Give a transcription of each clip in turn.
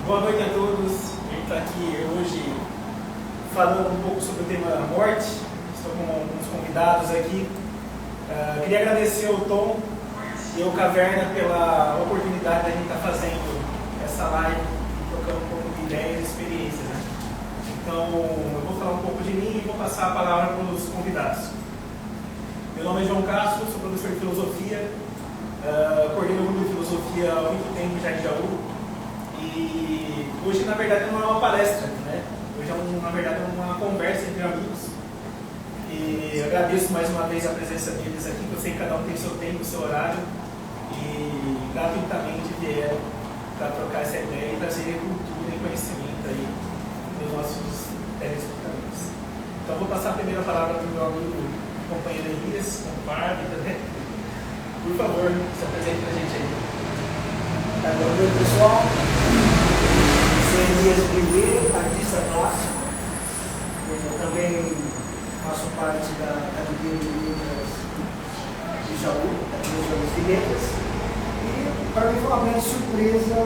Boa noite a todos. A gente está aqui hoje falando um pouco sobre o tema da morte. Estou com alguns convidados aqui. Queria agradecer ao Tom e ao Caverna pela oportunidade de a gente estar fazendo essa live, trocando um pouco de ideias e experiências, né? Então, eu vou falar um pouco de mim e vou passar a palavra para os convidados. Meu nome é João Castro, sou professor de filosofia, coordeno o grupo de filosofia há muito tempo já em Jaú. E hoje, na verdade, não é uma palestra, né? Hoje, na verdade, é uma conversa entre amigos. E agradeço mais uma vez a presença deles aqui, que eu sei que cada um tem seu tempo, seu horário. E gratuitamente vieram para trocar essa ideia e trazer cultura e conhecimento aí dos nossos telespectadores. Então, vou passar a primeira palavra para o meu amigo e companheiro Elias, compadre, né? Por favor, se apresente para a gente aí. Boa noite, pessoal. Sou Elias Primeiro, artista plástico. Eu também faço parte da Academia de Letras de Jaú, da Academia de Letras. E para mim foi uma grande surpresa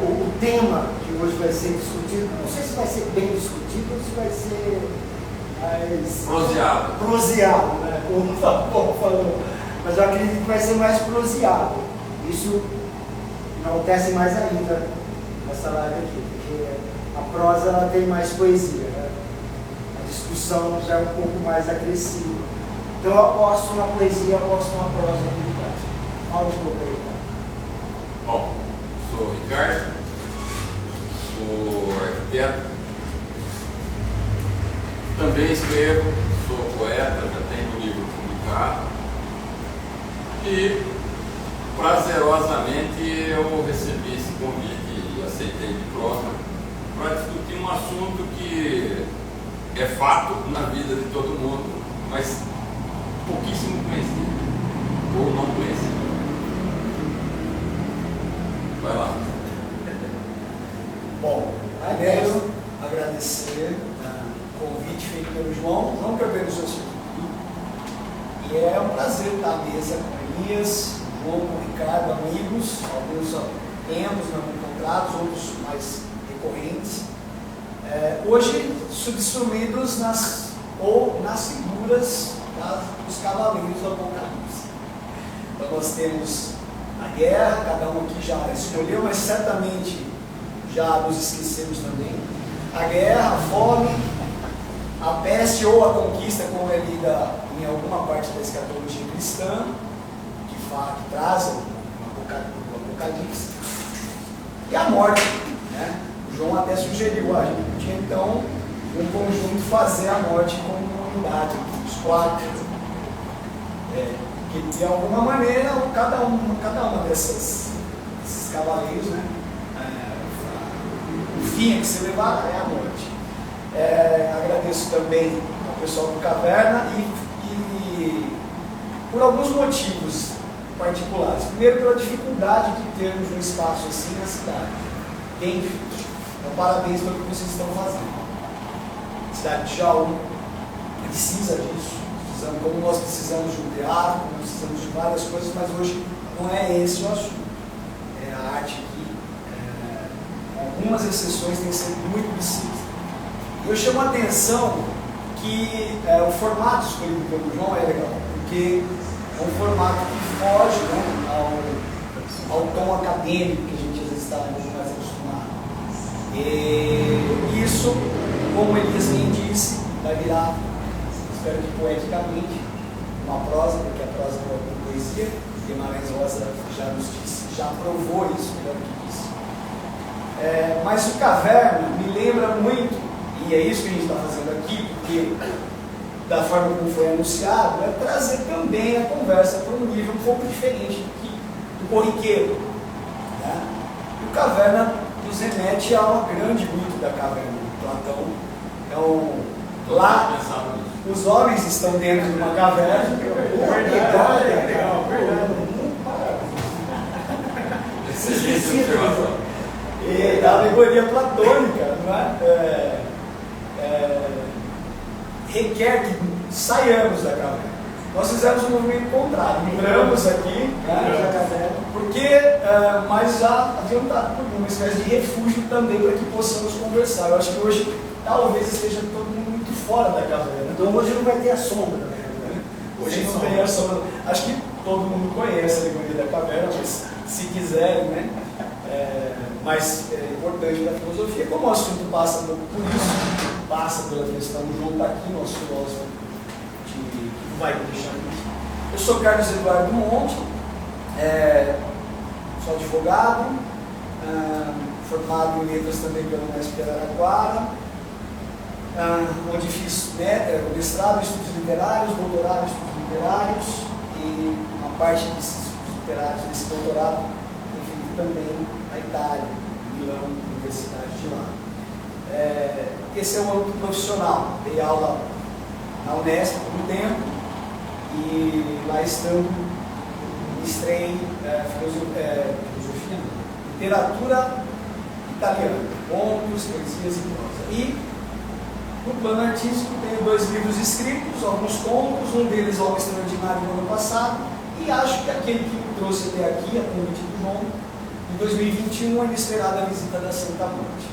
o tema que hoje vai ser discutido. Não sei se vai ser bem discutido ou se vai ser mais proseado, né? Como o Paulo falou. Mas eu acredito que vai ser mais proseado. Isso acontece mais ainda nessa live aqui, porque a prosa ela tem mais poesia, né? A discussão já é um pouco mais agressiva. Então eu aposto na poesia, eu aposto na prosa habilidade. Fala um pouco aí, cara. Bom, sou Ricardo, sou arquiteto, também escrevo, sou poeta, já tenho um livro publicado e prazerosamente eu recebi esse convite e aceitei de prosa para discutir um assunto que é fato na vida de todo mundo, mas pouquíssimo conhecido ou não conhecido. Vai lá. Bom, quero agradecer o convite feito pelo João, não perdemos o seu e é um prazer estar à mesa com Elias, João, com Ricardo, amigos, alguns temos não encontrados, outros mais recorrentes. Hoje subsumidos nas figuras dos cavaleiros do Apocalipse. Então nós temos a guerra, cada um aqui já escolheu, mas certamente já nos esquecemos também. A guerra, a fome, a peste ou a conquista, como é lida em alguma parte da escatologia cristã, que traz o Apocalipse, e a morte, né? O João até sugeriu, a gente podia então, um conjunto, fazer a morte como uma unidade, os quatro, que de alguma maneira, cada uma desses cavaleiros, né? O fim a que se levar é a morte. Agradeço também ao pessoal do Caverna e por alguns motivos particulares. Primeiro, pela dificuldade de termos um espaço assim na cidade. Bem difícil. Então, parabéns pelo que vocês estão fazendo. A cidade de Jaú precisa disso. Como nós precisamos de um teatro, como nós precisamos de várias coisas, mas hoje não é esse o assunto. A arte aqui, com algumas exceções, tem sido muito precisa. Eu chamo a atenção que o formato escolhido pelo João é legal, porque é um formato que foge, né, ao tom acadêmico que a gente às vezes está um pouco mais acostumado. E isso, como Elias bem disse, vai virar, espero que poeticamente, uma prosa, porque a prosa não é poesia. Guimarães Rosa já nos disse, já provou isso, melhor que disse. Mas o Caverna me lembra muito, e é isso que a gente está fazendo aqui, porque da forma como foi anunciado, é trazer também a conversa para um nível um pouco diferente do corriqueiro. Né? E o Caverna nos remete a uma grande mito da caverna de Platão. Então, lá, os homens estão dentro de uma caverna. Legal. E da alegoria platônica, não é? Requer que saiamos da caverna. Nós fizemos um movimento contrário, migramos aqui, né, porque, mas já havíamos dado uma espécie de refúgio também para que possamos conversar. Eu acho que hoje talvez esteja todo mundo muito fora da caverna. Então hoje não vai ter a sombra, né? Hoje não tem a sombra. Acho que todo mundo conhece a alegoria da caverna, mas se quiserem, né? Mas é importante da filosofia, como o assunto passa por isso, passa pela questão, o João está aqui, nosso filósofo, que vai deixar isso. Eu sou Carlos Eduardo Monte, sou advogado, formado em letras também pela Unesp de Araraquara, onde fiz mestrado em estudos literários, doutorado em estudos literários, e uma parte desses estudos literários, desse doutorado, eu fiz também na Itália, em Milão, Universidade de lá. Esse é o âmbito profissional. Dei aula na Unesp por um tempo e lá estando ministrei filosofia, literatura italiana, contos, poesias e prosa. E no plano artístico tenho 2 livros escritos, alguns contos, um deles Algo Extraordinário no ano passado, e acho que aquele que me trouxe até aqui, a convite do João, em 2021, a inesperada visita da Santa Morte.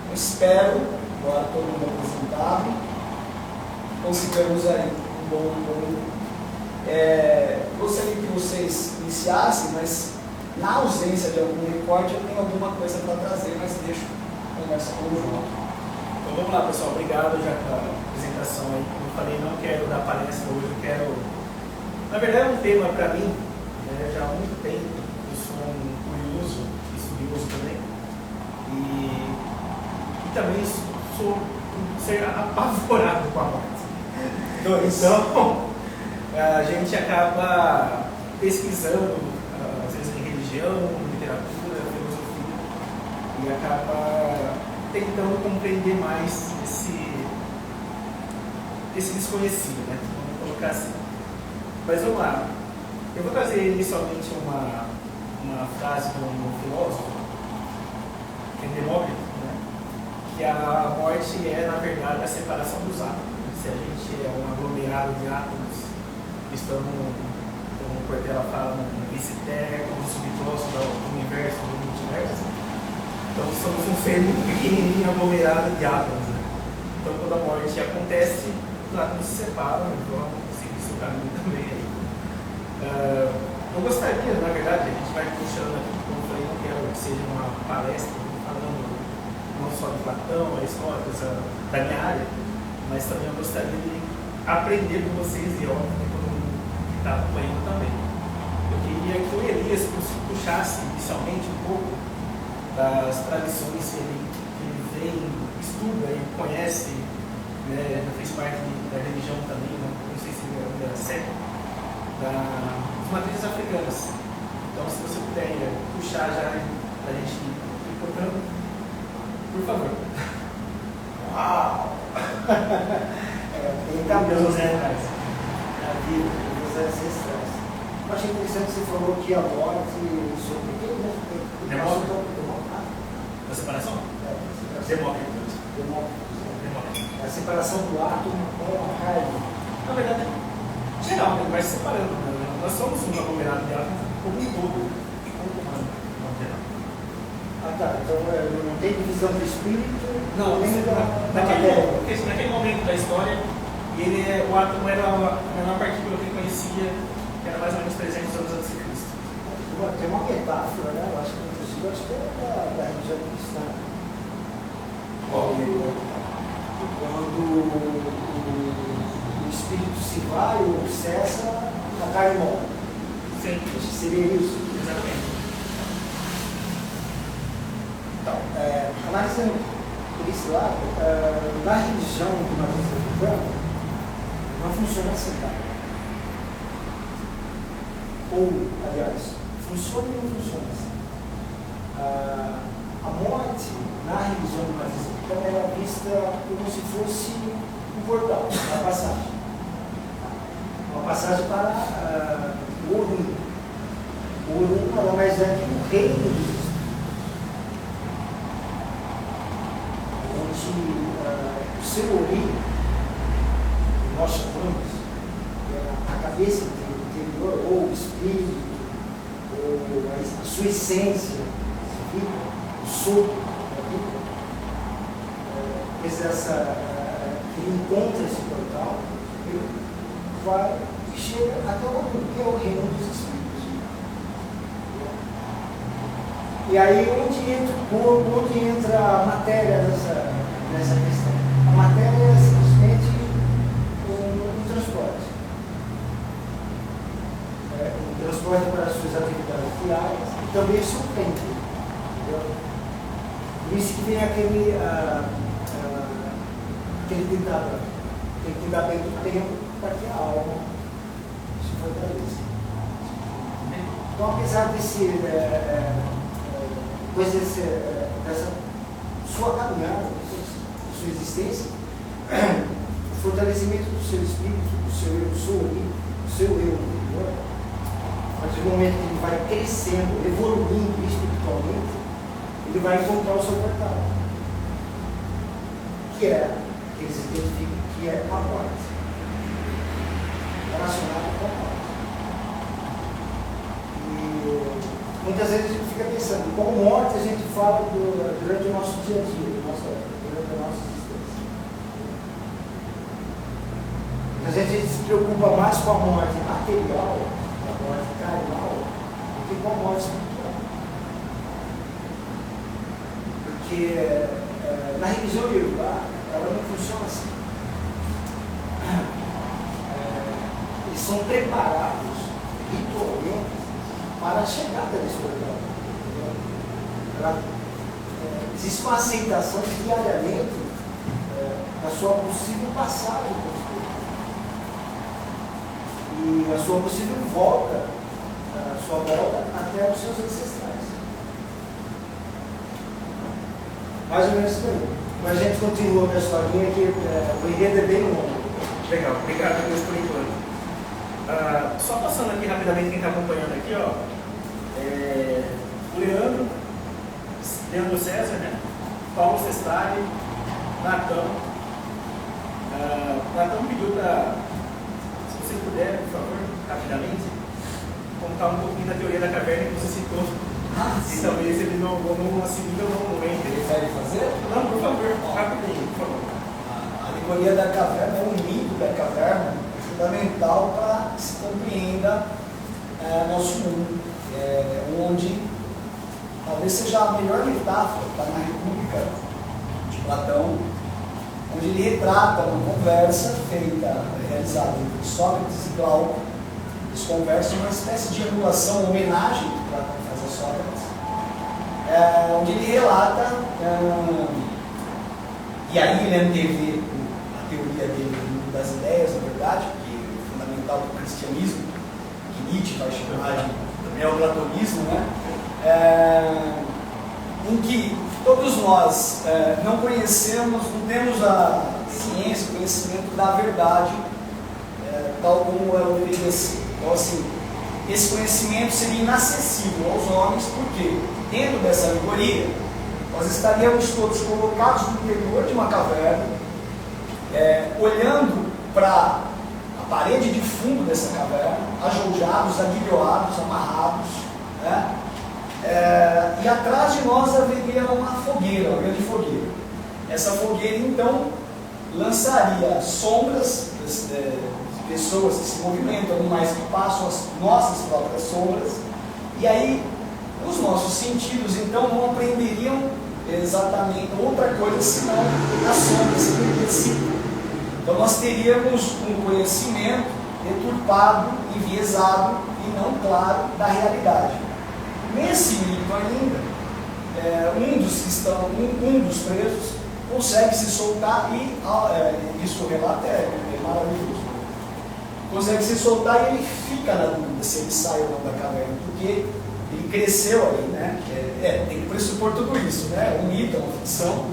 Eu espero, agora todo mundo apresentado, consigamos aí um bom. Gostaria que vocês iniciassem, mas na ausência de algum recorte, eu tenho alguma coisa para trazer, mas deixo a conversa com o João. Então vamos lá, pessoal. Obrigado já pela apresentação aí. Como eu falei, não quero dar palestra hoje, eu quero... Na verdade, é um tema para mim, já há muito tempo. Eu sou um curioso, estudioso também. E também sou um ser apavorado com a morte. Então, a gente acaba pesquisando, às vezes, em religião, literatura, filosofia, e acaba tentando compreender mais esse desconhecido, né? Vamos colocar assim. Mas vamos lá. Eu vou trazer inicialmente uma frase de um filósofo, que é Demócrito, né? Que a morte é, na verdade, a separação dos átomos. Se a gente é um aglomerado de átomos que estão, como o Cortella fala, no vice-terra, como subtroço do universo, do multiverso, então somos um ser muito pequenininho, aglomerado de átomos. Né? Então quando a morte acontece, os átomos se separam, então seguir seu caminho também aí. Eu gostaria, na verdade, a gente vai puxando aqui, como eu falei, não quero que seja uma palestra falando não só de Platão, Aristóteles, da minha área, mas também eu gostaria de aprender com vocês e óbvio que todo mundo que está acompanhando também. Eu queria que o Elias puxasse inicialmente um pouco das tradições que ele vem, estuda e conhece, né, fez parte da religião também, não sei se ainda segue, das matrizes africanas. Então, se você puder puxar já para a gente ir tocando, por favor. Uau! Tem caminhos, né? A vida, os ancestrais. Eu achei interessante que você falou que a morte sobre o que, né? A separação? Demócrito. A separação do átomo com a carne. Na verdade, geral, ele vai se separando. Né? Nós somos um aglomerado de átomos como um todo. Ah, tá. Então não tem divisão do espírito? Não, naquele momento da história, o átomo era a menor partícula que ele conhecia, que era mais ou menos 300 anos antes de Cristo. Tem uma metáfora, né? Eu acho que inclusive é da religião cristã. Quando o espírito se vai ou cessa, a carne morre. Sim. Seria isso? Exatamente. Então, analisando por esse lado, na religião que nós estamos estudando, não funciona assim, tá? Ou, aliás, funciona e não funciona assim. A morte, na religião que nós estamos estudando, é vista como se fosse um portal, uma passagem. Uma passagem para o Orum. O Orum nada mais é que o reino dos espíritos. O seu Orim, nós chamamos, a cabeça sua essência, o sopro da vida, ele encontra esse portal, ele vai e chega até o mundo, que é o reino dos espíritos. E aí onde entra o corpo, onde entra a matéria nessa questão? A matéria é simplesmente um transporte. Um transporte para as suas atividades diárias e também o seu tempo. Entendeu? Por isso que vem aquele ditado, tem que dar bem do tempo para que a alma se fortaleça. Então, apesar dessa sua caminhada, da sua existência, o fortalecimento do seu espírito, do seu eu interior, a partir do momento que ele vai crescendo, evoluindo espiritualmente, ele vai encontrar o seu portal, que eles identificam que é a morte, relacionado com a morte. E muitas vezes a gente fica pensando, com morte a gente fala durante o nosso dia a dia, durante a nossa existência. Mas a gente se preocupa mais com a morte material, com a morte carnal, do que com a morte espiritual. Porque na religião Yorubá, ela não funciona assim. Eles são preparados ritualmente para a chegada desse portal. Existe uma aceitação diariamente da sua possível passagem por espírito. E a sua possível volta, a sua volta até os seus ancestrais. Mais ou menos isso aí. Mas a gente continua com a historinha que o enredo é bem longo. Legal, obrigado a Deus por enquanto. Só passando aqui rapidamente quem está acompanhando aqui, ó. O Leandro César, né? Paulo Sestari, Natão. Natão pediu para, se você puder, por favor, rapidamente, contar um pouquinho da teoria da caverna que você citou. E talvez ele não assimila ou não entre. Ele vai fazer? Não, por favor, rapidinho, por favor. A alegoria da caverna é um mito da caverna fundamental para que se compreenda nosso mundo, onde talvez seja a melhor metáfora está na República de Platão, onde ele retrata uma conversa realizada entre Sócrates e Glauco. Eles conversam uma espécie de emulação, uma homenagem que Platão faz a Sócrates, onde ele relata, e aí ele antevê a teoria dele das ideias, na verdade, que é fundamental para o cristianismo, que Nietzsche vai chamar de neoplatonismo, né? Em que todos nós não conhecemos, não temos a ciência, o conhecimento da verdade, tal como ela deveria ser. Então, assim, esse conhecimento seria inacessível aos homens, porque dentro dessa alegoria, nós estaríamos todos colocados no interior de uma caverna, olhando para a parede de fundo dessa caverna, ajoelhados, aguilhoados, amarrados, né? E atrás de nós haveria uma fogueira, uma grande fogueira. Essa fogueira, então, lançaria sombras de pessoas que se movimentam, animais que passam as nossas próprias sombras, e aí os nossos sentidos, então, não apreenderiam exatamente outra coisa senão as sombras que pertenciam. Então, nós teríamos um conhecimento deturpado, enviesado e não claro da realidade. Nesse mito ainda, um dos presos consegue se soltar e isso o relato é maravilhoso. Consegue se soltar e ele fica na dúvida se ele sai ou não da caverna, porque ele cresceu ali, né? Tem que pressupor tudo isso, né? Um mito, uma ficção.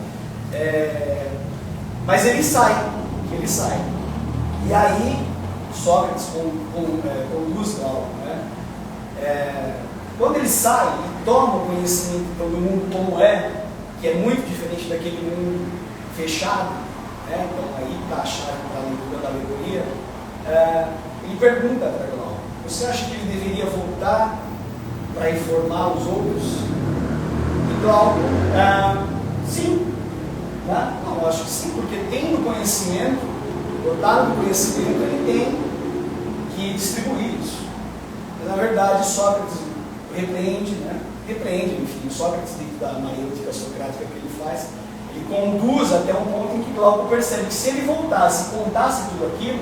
Mas ele sai. E aí, Sócrates conduz Glauco, né? Quando ele sai e toma o conhecimento do mundo como que é muito diferente daquele mundo fechado, né? Então aí está a chave para a leitura da alegoria, ele pergunta para Glauco: você acha que ele deveria voltar para informar os outros? Então, sim. Né? Não, eu acho que sim, porque tem no conhecimento, dotado do conhecimento, ele tem que distribuir isso. Mas, na verdade, Sócrates repreende, enfim, Sócrates, dentro da maêutica socrática que ele faz, ele conduz até um ponto em que Glauco percebe que se ele voltasse e contasse tudo aquilo,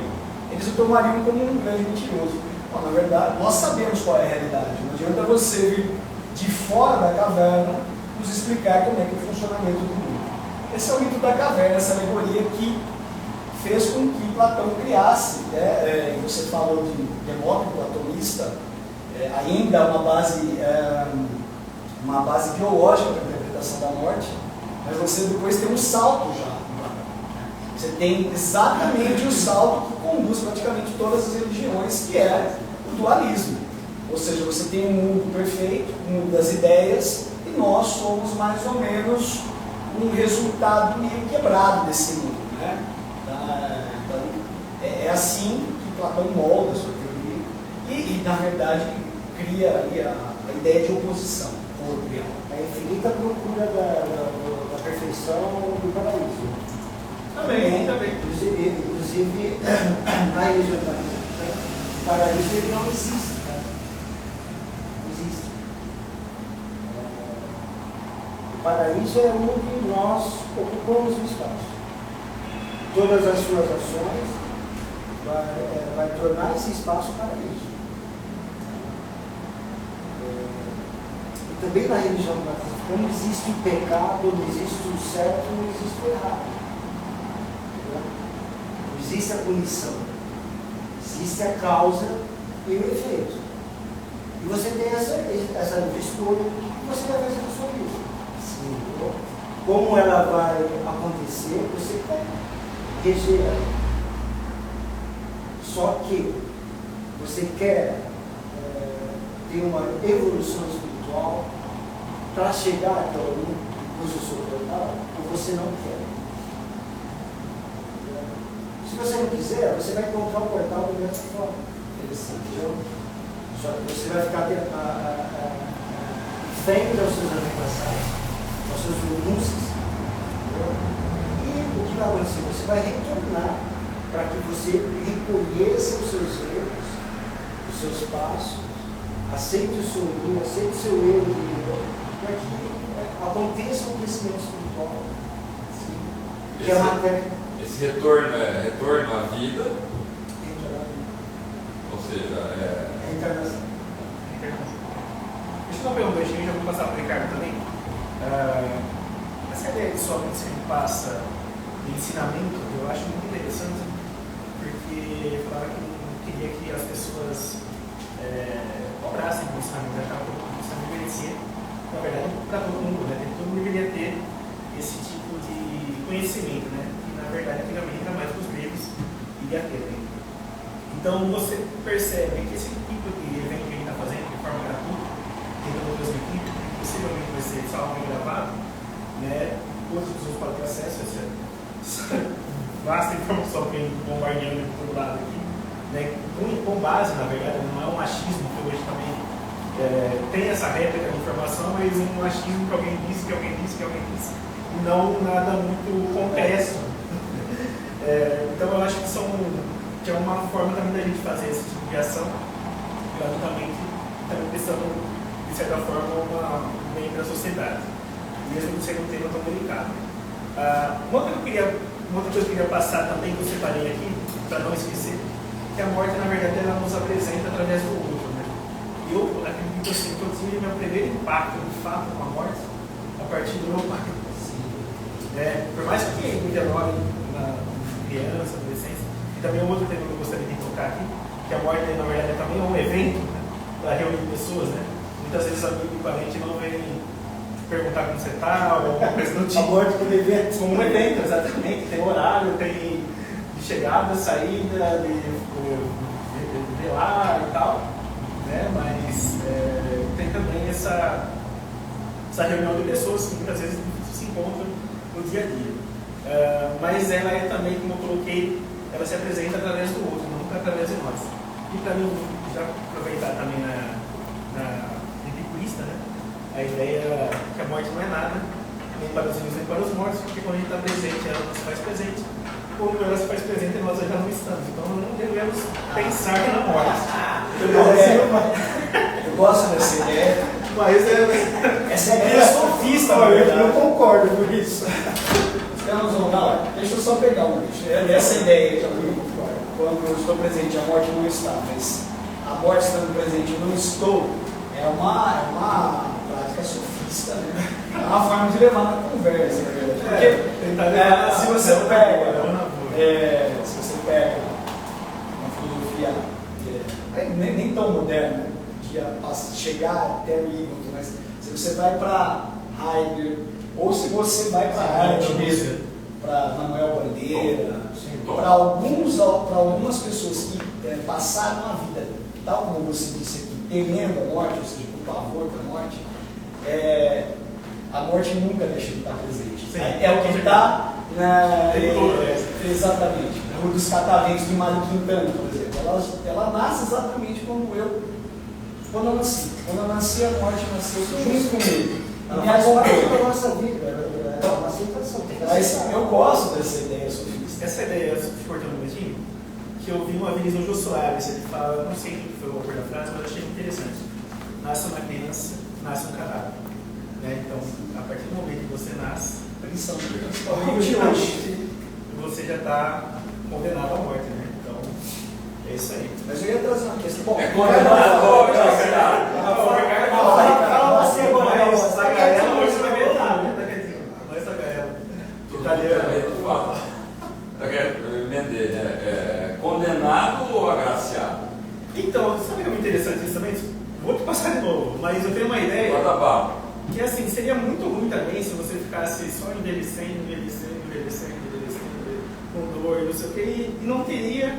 eles o tomariam como um grande mentiroso. Bom, na verdade, nós sabemos qual é a realidade. Não adianta você vir de fora da caverna nos explicar como é que é o funcionamento do mundo. Esse é o mito da caverna, essa alegoria que fez com que Platão criasse, você falou de Demócrito, platonista, ainda uma base biológica para a interpretação da morte, mas você depois tem um salto já. Você tem exatamente o salto que conduz praticamente todas as religiões, que é o dualismo. Ou seja, você tem um mundo perfeito, um mundo das ideias, e nós somos mais ou menos um resultado meio quebrado desse mundo. Né? Então, é assim que Platão molda a sua teoria e na verdade, cria ali a ideia de oposição corpo e alma. A infinita procura da perfeição do paraíso. Também. Inclusive na religião o paraíso ele não existe. Né? Não existe. O paraíso é onde nós ocupamos o espaço. Todas as suas ações vai tornar esse espaço paraíso. E também na religião católica não existe o pecado, não existe o certo, não existe o errado. Não existe a punição. Existe a causa e o efeito. E você tem essa escolha que você vai fazer na sua vida. Sim. Como ela vai acontecer, você vai reger ela. Só que você quer ter uma evolução espiritual para chegar até o uso sobrenatural, ou você não quer. Se você não quiser, você vai encontrar o portal da mesma forma. Entendeu? Só que você vai ficar frente aos seus antepassados, aos seus renúncias. E o que vai acontecer? Você vai retornar para que você reconheça os seus erros, os seus passos, aceite o seu erro, aceite o seu erro, para que aconteça um crescimento espiritual. Que é matéria. Esse retorno é retorno à vida, ou seja, reencarnação. Deixa eu dar uma pergunta, já vou passar para o Ricardo também. Essa ideia de Sócrates que ele passa de ensinamento, eu acho muito interessante, porque ele falava que não queria que as pessoas cobrassem o ensinamento, achava que o ensinamento merecia, na verdade, para todo mundo, né? Todo mundo deveria ter esse tipo de conhecimento, né? Na verdade, antigamente era mais os gregos e a ter. Então você percebe que esse tipo de evento que a gente está fazendo de forma gratuita, tentando transmitir, possivelmente vai ser salvo e gravado, né? Outras pessoas podem ter acesso a essa vasta informação que vem bombardeando de todo lado aqui, né? Com base, na verdade, não é um achismo que hoje também tem essa réplica de informação, mas um achismo que alguém disse, que alguém disse, que alguém disse, e não nada muito complexo. Então eu acho que é uma forma também da gente fazer esse tipo de ação gratuitamente, também pensando, de certa forma, um bem para a sociedade, mesmo que seja um tema tão delicado. Uma outra coisa que eu queria passar também, que eu separei aqui, para não esquecer, que a morte, na verdade, ela nos apresenta através do outro. Né? Eu acredito assim, que eu tive meu primeiro impacto, de fato, com a morte, a partir do meu pai. Por mais que me demore na criança, adolescência, e também um outro tema que eu gostaria de tocar aqui, que a morte, na verdade, também é um evento, né, para reunir pessoas, né? Muitas vezes amigo e parente não vem perguntar como você está, ou alguma coisa do tipo. A morte como evento. Como um evento, exatamente. Tem horário, tem de chegada, saída, de velar e tal, né? Mas tem também essa reunião de pessoas que muitas vezes se encontram no dia a dia. Mas ela é também, como eu coloquei, ela se apresenta através do outro, nunca através de nós. E para mim, já aproveitar também a ideia é que a morte não é nada, nem para os vivos nem para os mortos, porque quando a gente está presente, ela não se faz presente. Quando ela se faz presente, nós já não estamos. Então não devemos pensar na morte. Eu gosto dessa ideia. Mas Essa ideia é sofista, Eu não concordo com isso. Não, deixa eu só pegar um bicho. Essa ideia aí também, quando eu estou presente, a morte não está, mas a morte estando presente, eu não estou, é uma prática sofista, né? É uma forma de levar na conversa, na verdade. Porque se você pega uma filosofia nem tão moderna, de chegar até o Igor, mas se você vai para Heidegger, ou se você vai para a arte mesmo, para Manuel Bandeira, para algumas pessoas que passaram a vida, tal como você disse aqui, temendo a morte, ou seja, com pavor da morte, a morte nunca deixa de estar presente. É o que está exatamente. Um dos cataventos de Mário Quintana, por exemplo, ela nasce exatamente quando eu nasci. Quando eu nasci, a morte nasceu junto comigo. Ela faz parte da nossa vida, é uma aceitação. Mas eu gosto dessa ideia sofista. Essa ideia, cortando um momentinho, que eu vi uma vez no Jô Soares, ele fala, não sei quem foi o autor da frase, mas eu achei interessante. Nasce uma criança, nasce um cadáver. Né? Então, a partir do momento que você nasce, principalmente hoje, você já está condenado à morte. Né? Então, é isso aí. Mas eu ia trazer uma questão. Bom, condenado ou agraciado? Então, sabe que é muito interessante isso também? Vou te passar de novo, mas eu tenho uma ideia que assim, seria muito ruim também se você ficasse só envelhecendo, com dor, não sei o que, e não teria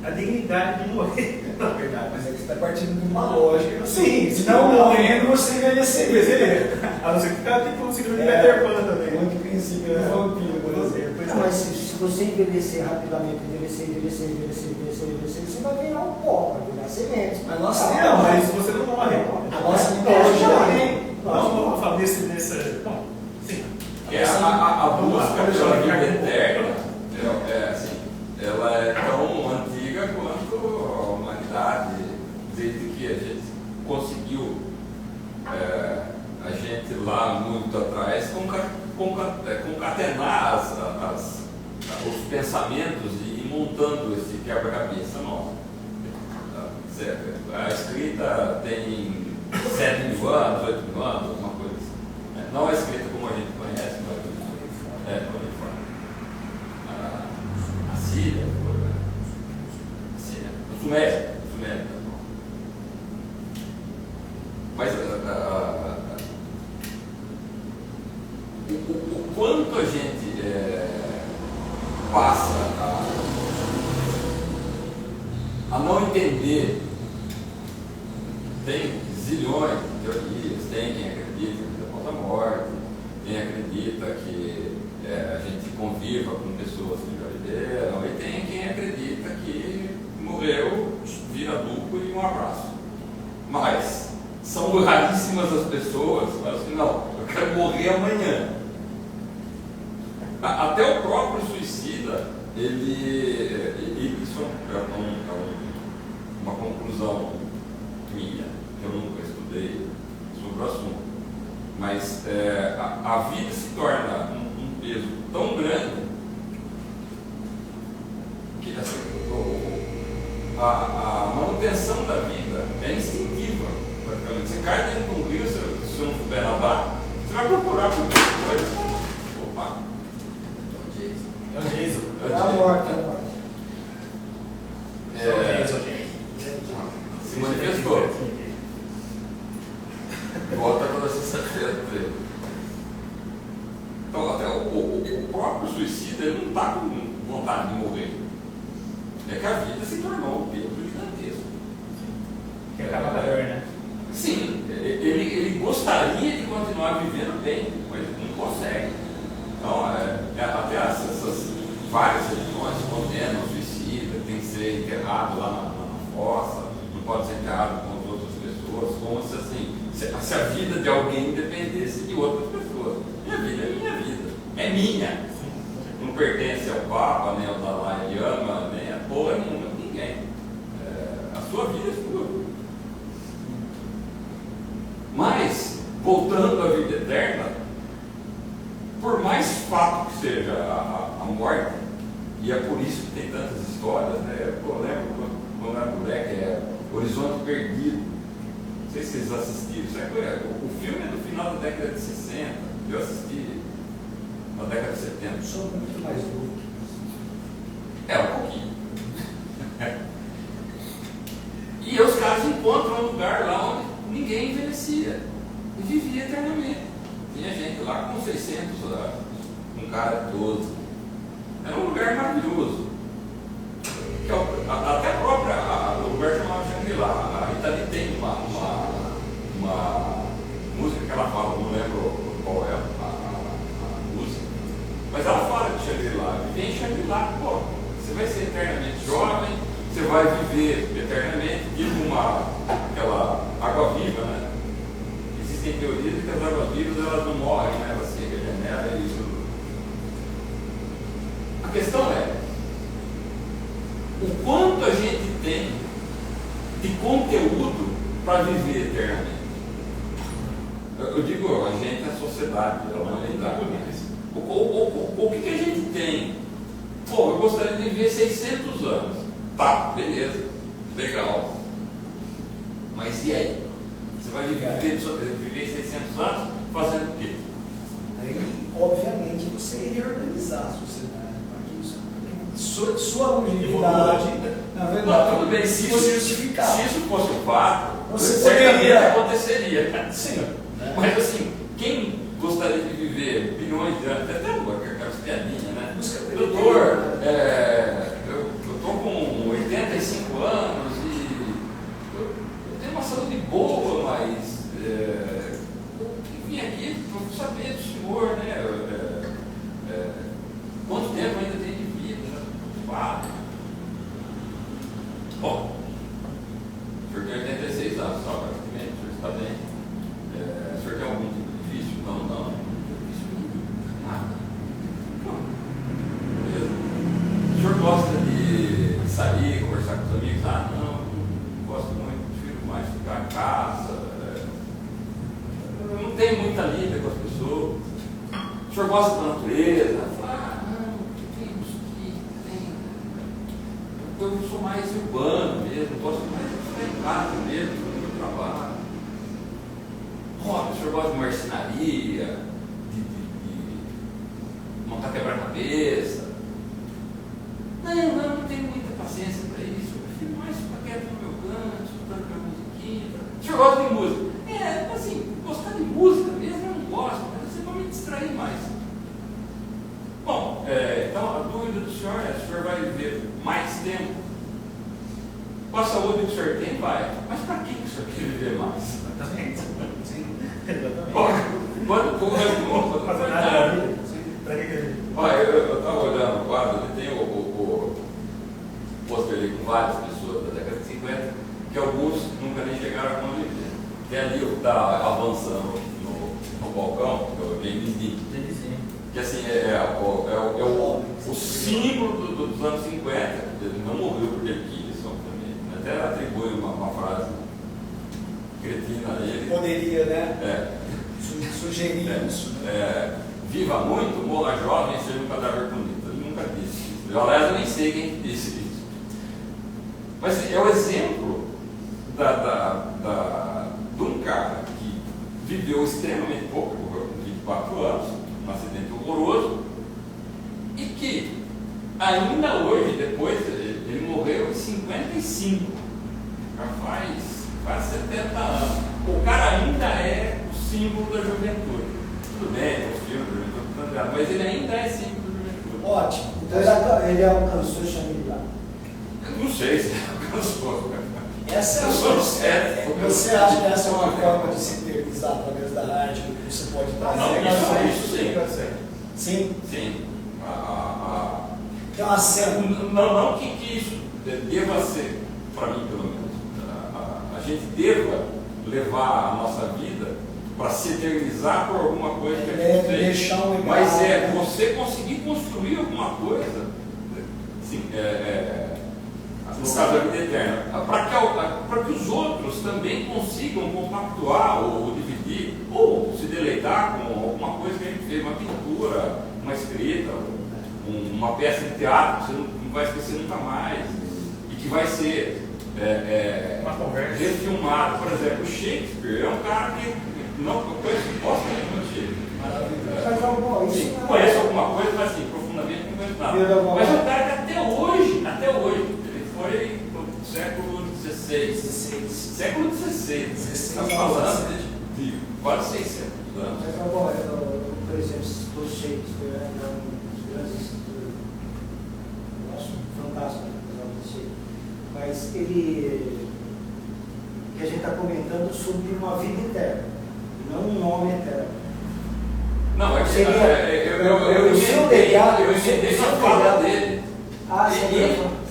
a dignidade de morrer, na verdade. Mas é que você está partindo de uma lógica. Sim, se não morrendo, você envelheceria. A não ser que ficar tipo um síndrome de Peter Pan também. Muito princípio do vampiro, por exemplo. Mas se você envelhecer rapidamente, envelhecer, você vai virar um pó, vai virar sementes. Mas nossa, mas você não morre. A nossa mitologia não falo desse. Bom, sim. A busca pela vida eterna, ela é tão antiga quanto a humanidade, desde que a gente conseguiu, a gente lá muito atrás, concatenar os pensamentos e ir montando esse quebra-cabeça nosso. Certo? A escrita tem 7.000 anos, 8.000 anos, alguma coisa assim. Não é escrita como a gente conhece, mas uniforme. A Síria, o Sumério. Mas o quanto a gente passa a não entender, tem zilhões de teorias, tem quem acredita que após a morte, quem acredita que a gente conviva com pessoas que já viveram, e tem quem acredita que morreu, vira duplo e um abraço. Mas são raríssimas as pessoas que falam assim, não, eu quero morrer amanhã. Até o próprio suicida, isso é uma conclusão minha, que eu nunca estudei sobre o assunto, mas a vida se torna um peso tão grande que a manutenção da vida é instintiva. Você cai dentro de um rio, se você não souber nadar, você vai procurar por coisa. Opa! É o Jason. É a morte. Se manifestou. Volta toda sexta-feira para ele. Então, até o próprio suicida, ele não está com vontade de morrer. É que a vida se tornou um peso gigantesco. Que acaba da dor, né? Sim, ele gostaria de continuar vivendo bem, mas não consegue. Então, até essas várias religiões condenam o suicida, tem que ser enterrado lá na fossa, não pode ser enterrado com as outras pessoas, como se assim, se se a vida de alguém dependesse de outras pessoas. Minha vida é minha vida, é minha. Não pertence ao Papa, nem ao Dalai Lama, nem a porra nenhuma de ninguém. A sua vida é sua. Mas, voltando à vida eterna, por mais fato que seja a morte, e é por isso que tem tantas histórias, né? Eu lembro quando era moleque, Horizonte Perdido. Não sei se vocês assistiram. O filme é do final da década de 60. Eu assisti na década de 70. Sou muito mais novo. Um pouquinho. E os caras encontram um lugar lá onde ninguém envelhecia e vivia eternamente. Tinha gente lá com 600 anos, um cara todo. Era um lugar maravilhoso. Até a própria, o lugar chamava Shangri-La. A Rita Lee tem uma música que ela fala, não lembro qual é a música, mas ela fala de Shangri-La. Viver em Shangri-La, pô, você vai ser eternamente jovem, você vai viver eternamente, tipo aquela água-viva, né? Existem teorias de que as águas-vivas elas não morrem, né? Elas se regeneram e isso. A questão é o quanto a gente tem de conteúdo para viver eternamente. Eu digo, a gente é a sociedade, a humanidade. O que a gente tem? Pô, eu gostaria de viver 600 anos. Tá, beleza, legal. Mas e aí? Você vai viver 600 anos fazendo o quê? Aí, obviamente, você iria organizar a sociedade. Sua longevidade, na verdade, tudo bem, se isso fosse um fato, você certamente poderia aconteceria. Sim. Mas assim, quem gostaria de viver bilhões de anos, até aquelas piadinhas, né? Doutor, eu estou com 85 anos e eu tenho uma saúde boa, mas eu vim aqui para saber do senhor, né? Quanto tempo ainda tem de vida? Bom, o senhor tem 86 anos, só praticamente, o senhor está bem. O senhor tem algum tipo de vício? Não, não. Nada. Não. Beleza. O senhor gosta de sair, conversar com os amigos? Ah, não gosto muito, prefiro mais ficar em casa. Eu não tenho muita lida com as pessoas. O senhor gosta da natureza? Eu sou mais urbano mesmo, gosto mais de ficar em casa mesmo, no meu trabalho. O senhor gosta de marcenaria, de montar quebra-cabeça? Não tenho muita paciência para isso. Eu prefiro mais ficar quieto no meu canto, escutando minha musiquinha. O senhor gosta de música? Assim, gostar de música mesmo eu não gosto, mas você vai me distrair mais. Bom, então a dúvida do senhor é: o senhor vai viver mais tempo? Com a saúde que o senhor tem, vai. Mas para que o senhor quer viver mais? Exatamente. Sim, exatamente. Quando fazer nada da vida. Para que olha, eu estava olhando o quadro, ele tem o pôster ali com várias pessoas da década de 50, que alguns nunca nem chegaram a conviver. Tem ali o que está avançando no balcão, que é o James Dean. Que assim, o símbolo dos anos 50, ele não morreu porque ele quis, obviamente. Até atribui uma frase cretina a ele. Poderia, né? Sugerir isso. Viva muito, morra jovem, seja um cadáver bonito. Ele nunca disse isso. Aliás, eu nem sei quem disse isso. Mas é o exemplo de um cara que viveu extremamente pouco, morreu com 24 anos, um acidente horroroso, e que ainda hoje, depois, ele morreu em 55, já faz 70 anos. O cara ainda é o símbolo da juventude. Tudo bem, tem os filmes da juventude, mas ele ainda é símbolo da juventude. Ótimo. Então ele alcançou Shangri-La. Eu não sei se ele alcançou. Essa é a sua. Você acha que essa é uma forma de se eternizar através da arte, que você pode trazer? Não, isso sim. Sim? Sim. Tem uma cena. Não que isso deva ser, para mim pelo menos, a gente deva levar a nossa vida para se eternizar por alguma coisa que a gente fez. Deixar um legado, Mas né? você conseguir construir alguma coisa, assim, no caso da vida eterna, para que os outros também consigam compactuar ou dividir, ou se deleitar com alguma coisa que a gente fez, uma pintura, uma escrita, uma peça de teatro que você não vai esquecer nunca mais, e que vai ser uma conversa refilmado. Por exemplo, o Shakespeare é um cara que não conheço, gosto muito de Shakespeare. Mas Conheço alguma coisa, mas assim, profundamente não conheço nada. Mas é um cara que até hoje, ele foi no século XVI. Século XVI. Estamos falando de quase 600 anos. Mas agora, por exemplo, do Shakespeare, é um dos grandes escritores, eu acho fantástico, mas ele, que a gente está comentando sobre uma vida eterna, não um nome eterno. Não, é que Seria- eu o seu emendei legado- na o seu fala legado- dele. Ah,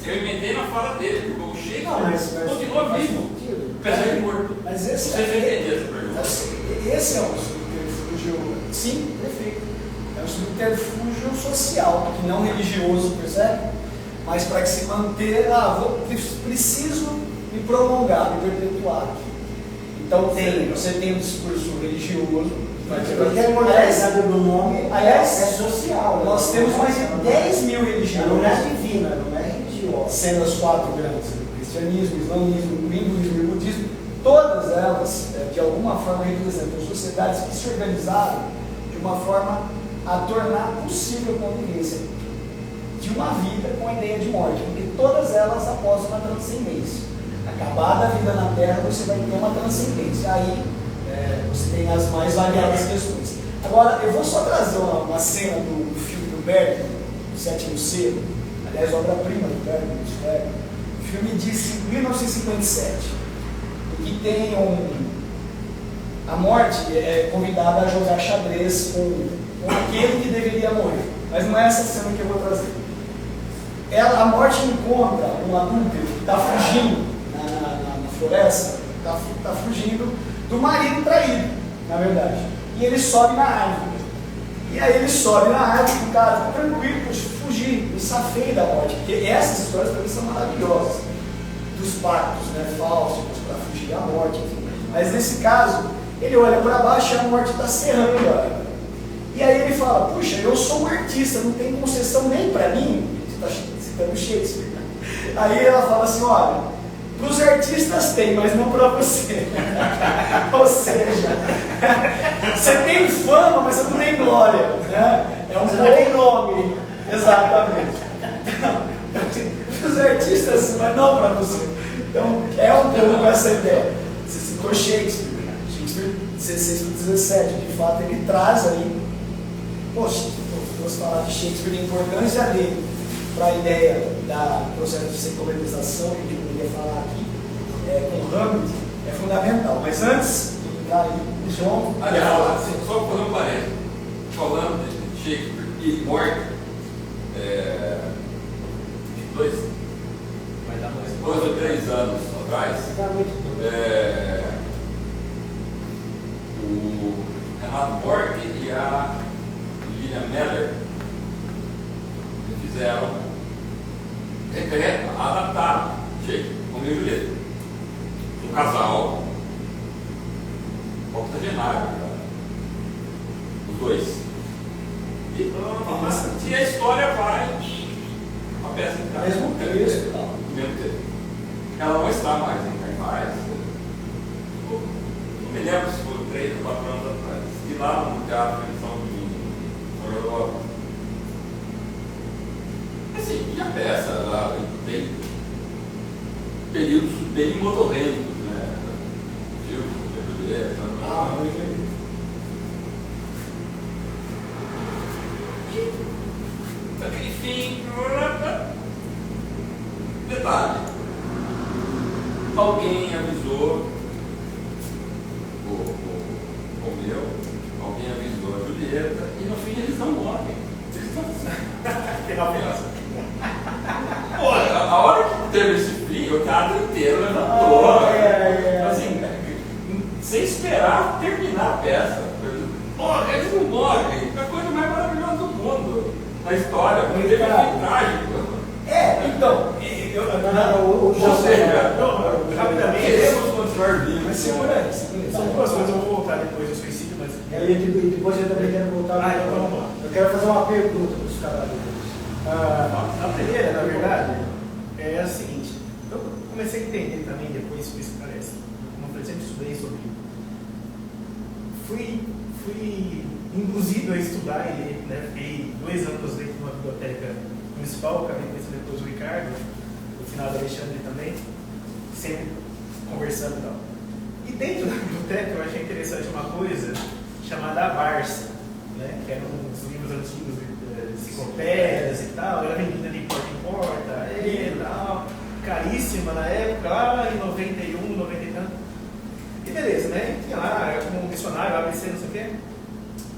Eu emendei na fala dele, porque o Shakespeare Não, mas continua faz vivo, sentido. apesar de morto. Mas Não esse sei se eu entendi essa pergunta. Esse é um subterfúgio, sim, perfeito. É um subterfúgio social, que não religioso, percebe? Mas para que se manter, preciso me prolongar, me perpetuar. Então você tem um discurso religioso, Porque a imortalidade do nome Aliás, é social. nós temos mais de 10 mil religiões. Não é divina, não é religiosa. Sendo as 4 grandes, o cristianismo, o islamismo, o hinduísmo e o budismo, todas elas, de alguma forma, representam sociedades que se organizaram de uma forma a tornar possível a convivência de uma vida com a ideia de morte, porque todas elas apostam na transcendência. Acabada a vida na Terra, você vai ter uma transcendência. Aí você tem as mais variadas questões. Agora, eu vou só trazer uma cena do filme do Bergman, O Sétimo Selo, aliás, obra-prima do Bergman, o filme de 1957, que tem a morte é convidada a jogar xadrez com aquele que deveria morrer. Mas não é essa cena que eu vou trazer. A morte encontra um adúltero que está fugindo na floresta, está fugindo do marido traído, na verdade. E ele sobe na árvore. E aí ele sobe na árvore, o cara fica tranquilo, fugir, me safei da morte. Porque essas histórias para mim são maravilhosas. Dos pactos, né, fáusticos para fugir da morte, enfim. Mas nesse caso, ele olha para baixo e a morte está serrando a árvore. E aí ele fala, puxa, eu sou um artista, não tem concessão nem para mim. Você está citando Shakespeare. Aí ela fala assim, olha, para os artistas tem, mas não para você. Ou seja, você tem fama, mas você não tem glória. Né? É um bom nome. Exatamente. Para os artistas, mas não para você. Então, é um pouco essa ideia. Você citou Shakespeare. Shakespeare 16-17, de fato, ele traz aí. Poxa, eu fosse falar de Shakespeare, a importância dele para a ideia do processo de secularização que a gente poderia falar aqui, com Hamlet, é fundamental. Mas antes de entrar aí, João. Aliás, só por um parênteses, falando de Shakespeare e morte, dois ou 3 anos atrás, o Renato Borg e a Lilian Meller fizeram, adaptaram Shakespeare, Romeu e Julieta. Um casal octogenário, os dois. E a história vai, uma peça de casa. Mesmo texto e tal. Mesmo texto. Ela não está mais em Carnais. Não me lembro se foi 3 ou 4 anos atrás. E lá no teatro em São Paulo. Assim, e a peça, ela tem períodos bem modorrentos, né? Muito bem. E aquele fim. Detalhe. Alguém avisou o Romeu, alguém avisou a Julieta, e no fim eles não morrem. Eles estão. Olha, a hora que teve esse fim, o teatro inteiro levantou. Assim, peça. Morre, eles não morrem. É a coisa mais maravilhosa do mundo na história, porque teve um trágico. Então, Ou seja, rapidamente, queremos continuar vivos. mas segura aí, segura aí. são duas coisas, eu vou voltar depois do suicídio, mas. E depois eu também quero voltar. Então vamos lá. Eu quero fazer uma pergunta para os caras. A primeira, na verdade, é a seguinte. Eu comecei a entender também depois sobre isso, parece. Como eu sempre estudei sobre. Fui induzido a estudar e ler, né? Fiquei 2 anos dentro de uma biblioteca municipal, acabei conhecendo depois o Ricardo, o finado Alexandre também, sempre conversando e tal. E dentro da biblioteca eu achei interessante uma coisa chamada a Barça, né? Que eram uns livros antigos de enciclopédias e tal, era vendida de porta em porta, e tal, caríssima na época, lá em 91, 90 e tanto. E beleza, né? Tinha lá, como um missionário, ABC, não sei o quê.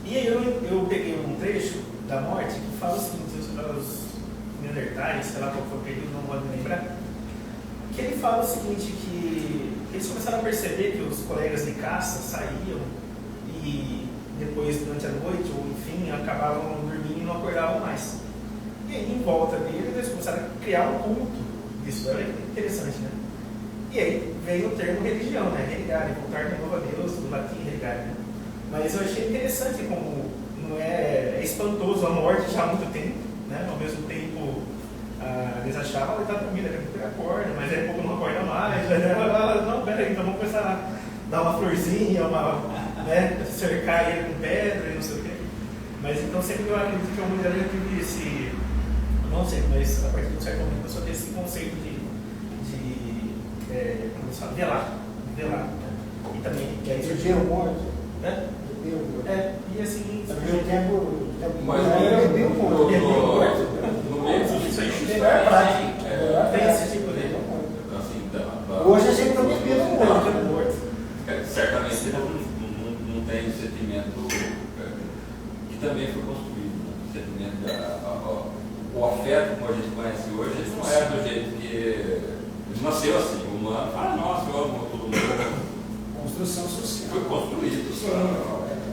E aí eu peguei um trecho da morte que fala o seguinte, os Neandertais, sei lá qual foi o período, não vou me lembrar, que ele fala o seguinte, que eles começaram a perceber que os colegas de caça saíam e depois, durante a noite, ou enfim, acabavam dormindo e não acordavam mais. E aí, em volta deles, eles começaram a criar um culto disso. Olha que interessante, né? E aí veio o termo religião, né? Religare, voltar de novo a Deus, do latim religare, né? Mas eu achei interessante como não é espantoso a morte já há muito tempo, né? Ao mesmo tempo, eles achavam que está dormindo, daqui a pouco ele acorda, mas aí a pouco não acorda mais. Não, peraí, então vamos começar a dar uma florzinha, né? Cercar ele com pedra e não sei o quê. Mas então sempre eu acredito que a humanidade já teve esse, não sei, mas a partir de um certo momento começou a ter esse conceito de como se fala, velar. Né? E também que aí Bebeu morto. Né? Bebeu morto. E assim. Também o tempo. Mas Bebeu morto. no meio disso aí, melhor prática. Tem esse tipo de. assim, Hoje a gente está bebendo morto. Morto. certamente não tem sentimento que também foi construído. Né? Sentimento o afeto, como a gente conhece hoje, ele não é do jeito que ele nasceu assim. O humano fala, nossa, eu amo todo mundo. Construção social. Foi construído. Sim.